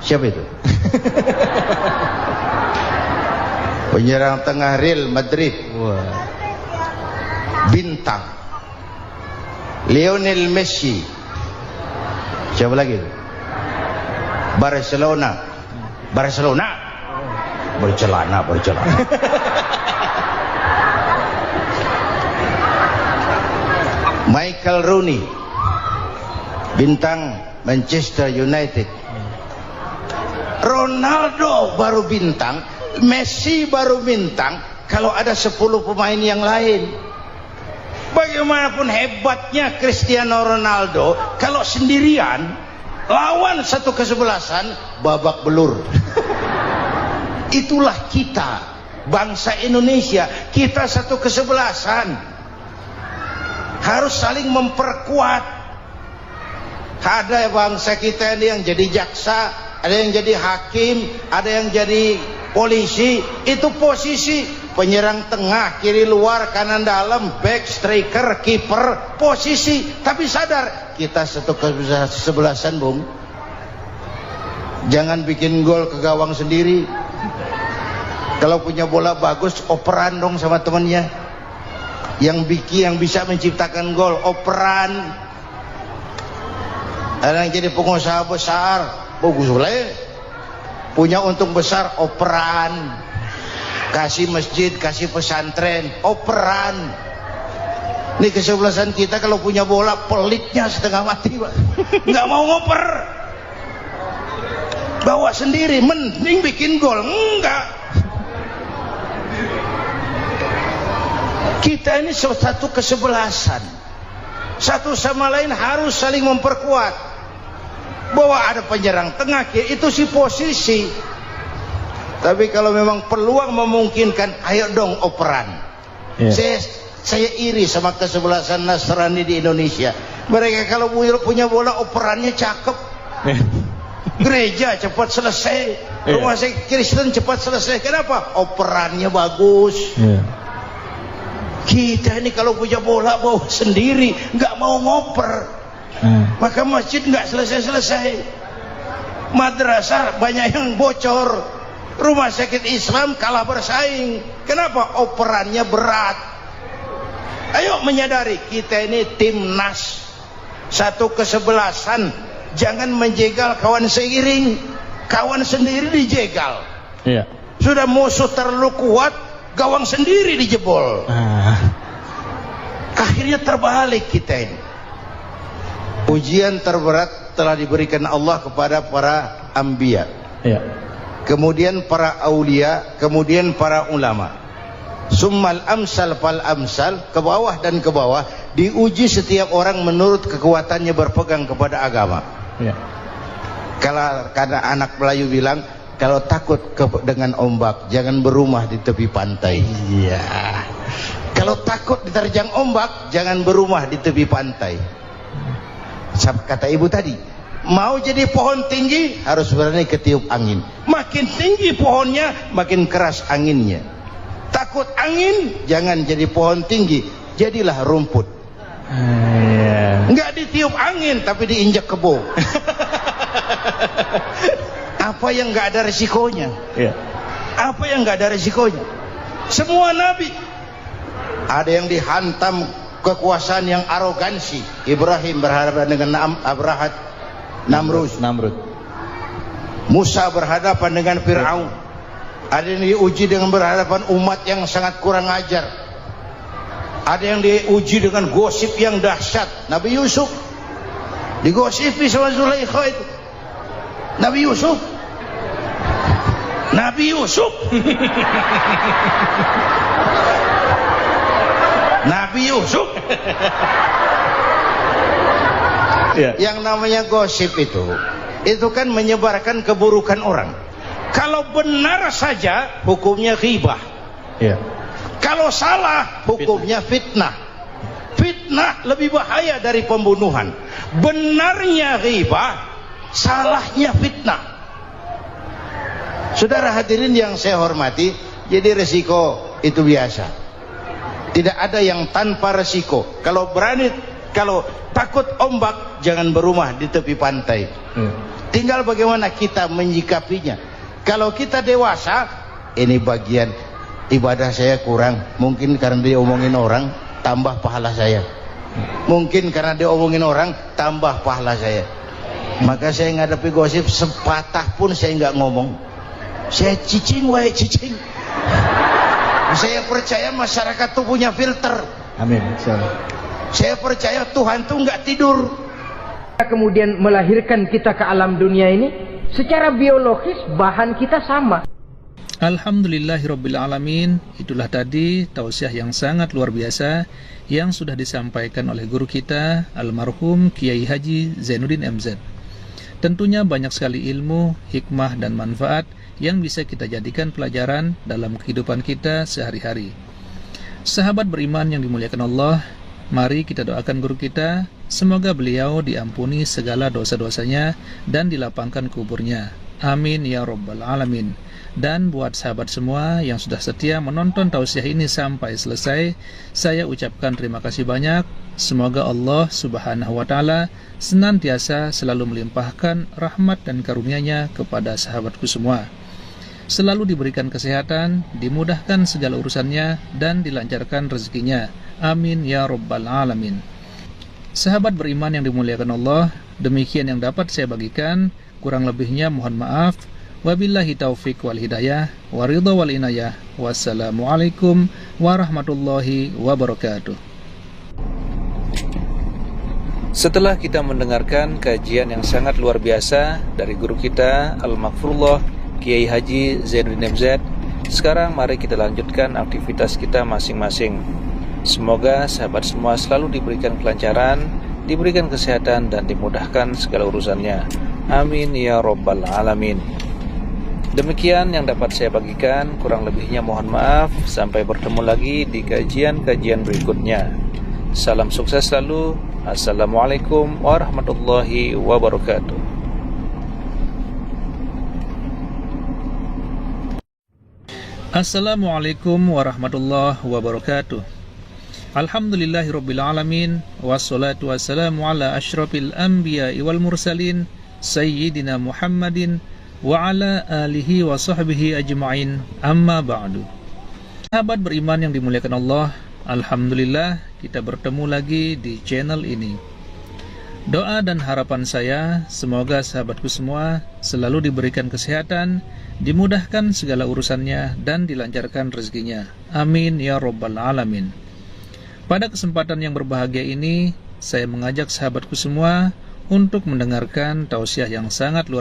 siapa itu? Penyerang tengah Real Madrid. bintang. Lionel Messi. Siapa lagi? Barcelona. Bercelana. Michael Rooney, bintang Manchester United. Ronaldo baru bintang, Messi baru bintang kalau ada 10 pemain yang lain. Bagaimanapun hebatnya Cristiano Ronaldo, kalau sendirian lawan satu kesebelasan, babak belur. Itulah kita, bangsa Indonesia. Kita satu kesebelasan, harus saling memperkuat. Ada bangsa kita ini yang jadi jaksa, ada yang jadi hakim, ada yang jadi polisi. Itu posisi penyerang tengah, kiri luar, kanan dalam, back, striker, kiper, posisi. Tapi sadar kita satu kesebelasan, Bung. Jangan bikin gol ke gawang sendiri. Kalau punya bola bagus, operan dong sama temannya. Yang bisa menciptakan gol, operan. Ada yang jadi pengusaha besar, bagus boleh. Punya untung besar, operan. Kasih masjid, kasih pesantren, operan. Ini kesebelasan kita kalau punya bola, pelitnya setengah mati, Pak. Nggak mau ngoper. Bawa sendiri, mending bikin gol. Enggak. Kita ini satu kesebelasan, satu sama lain harus saling memperkuat. Bahwa ada penyerang tengah, itu si posisi. Tapi kalau memang peluang memungkinkan, ayo dong operan. Saya iri sama kesebelasan Nasrani di Indonesia. Mereka kalau punya bola, operannya cakep. Gereja cepat selesai, rumah sakit Kristen cepat selesai. Kenapa? Operannya bagus. Kita ini kalau punya bola bawa sendiri, nggak mau ngoper. Maka masjid nggak selesai-selesai, madrasah banyak yang bocor, rumah sakit Islam kalah bersaing. Kenapa? Operannya berat. Ayo menyadari kita ini timnas, satu kesebelasan. Jangan menjegal kawan seiring, kawan sendiri dijegal. Sudah musuh terlalu kuat, gawang sendiri dijebol. Akhirnya terbalik kita ini. Ujian terberat telah diberikan Allah kepada para anbiya, kemudian para aulia, kemudian para ulama. Summal amsal fal amsal, ke bawah dan ke bawah. Diuji setiap orang menurut kekuatannya berpegang kepada agama. Karena anak Melayu bilang, kalau takut dengan ombak, jangan berumah di tepi pantai. Kalau takut diterjang ombak, jangan berumah di tepi pantai. Kata ibu tadi, mau jadi pohon tinggi harus berani ketiup angin. Makin tinggi pohonnya, makin keras anginnya. Takut angin, jangan jadi pohon tinggi, jadilah rumput. Nggak ditiup angin, tapi diinjak kebo. Apa yang nggak ada resikonya? Apa yang nggak ada resikonya? Semua nabi ada yang dihantam kekuasaan yang arogansi. Ibrahim berhadapan dengan Namrud. Musa berhadapan dengan Fir'aun. Ada yang diuji dengan berhadapan umat yang sangat kurang ajar. Ada yang diuji dengan gosip yang dahsyat. Nabi Yusuf digosipi sama Zulaikha itu. Nabi Yusuf Yang namanya gosip itu kan menyebarkan keburukan orang. Kalau benar saja hukumnya ghibah. Kalau salah hukumnya fitnah. Fitnah lebih bahaya dari pembunuhan. Benarnya ghibah, salahnya fitnah. Saudara hadirin yang saya hormati, jadi resiko itu biasa. Tidak ada yang tanpa resiko. Kalau takut ombak, jangan berumah di tepi pantai. Tinggal bagaimana kita menyikapinya. Kalau kita dewasa, ini bagian ibadah saya kurang, mungkin karena dia omongin orang. tambah pahala saya. Mungkin karena diomongin orang, tambah pahala saya. Maka saya ngadapi gosip sepatah pun saya nggak ngomong. Saya cicing, wae cicing. Saya percaya masyarakat tuh punya filter. Amin. Saya percaya Tuhan tuh nggak tidur. Kemudian melahirkan kita ke alam dunia ini, secara biologis bahan kita sama. Alhamdulillahirrabbilalamin. Itulah tadi tausiah yang sangat luar biasa yang sudah disampaikan oleh guru kita almarhum Kiai Haji Zainuddin MZ. Tentunya banyak sekali ilmu, hikmah dan manfaat yang bisa kita jadikan pelajaran dalam kehidupan kita sehari-hari. Sahabat beriman yang dimuliakan Allah, mari kita doakan guru kita, semoga beliau diampuni segala dosa-dosanya dan dilapangkan kuburnya. Amin ya rabbal alamin. Dan buat sahabat semua yang sudah setia menonton tausiah ini sampai selesai, saya ucapkan terima kasih banyak. Semoga Allah subhanahu wa ta'ala senantiasa selalu melimpahkan rahmat dan karunia-Nya kepada sahabatku semua. Selalu diberikan kesehatan, dimudahkan segala urusannya, dan dilancarkan rezekinya. Amin ya rabbal alamin. Sahabat beriman yang dimuliakan Allah, demikian yang dapat saya bagikan. Kurang lebihnya mohon maaf. Wabillahi taufiq wal hidayah, waridha wal inayah. Wassalamualaikum warahmatullahi wabarakatuh. Setelah kita mendengarkan kajian yang sangat luar biasa dari guru kita Al-Maghfurullah Kiai Haji Zainuddin MZ, sekarang mari kita lanjutkan aktivitas kita masing-masing. Semoga sahabat semua selalu diberikan kelancaran, diberikan kesehatan, dan dimudahkan segala urusannya. Amin ya rabbal alamin. Demikian yang dapat saya bagikan, kurang lebihnya mohon maaf. Sampai bertemu lagi di kajian-kajian berikutnya. Salam sukses selalu. Assalamualaikum warahmatullahi wabarakatuh. Assalamualaikum warahmatullahi wabarakatuh. Alhamdulillahirrabbilalamin. Wassalatu wassalamu ala ashrafil anbiya wal mursalin Sayyidina Muhammadin wa ala alihi wa sahbihi ajma'in, amma ba'du. Sahabat beriman yang dimuliakan Allah, alhamdulillah kita bertemu lagi di channel ini. Doa dan harapan saya, semoga sahabatku semua selalu diberikan kesehatan, dimudahkan segala urusannya, dan dilancarkan rezekinya. Amin ya rabbal alamin. Pada kesempatan yang berbahagia ini, saya mengajak sahabatku semua untuk mendengarkan tausiah yang sangat luar biasa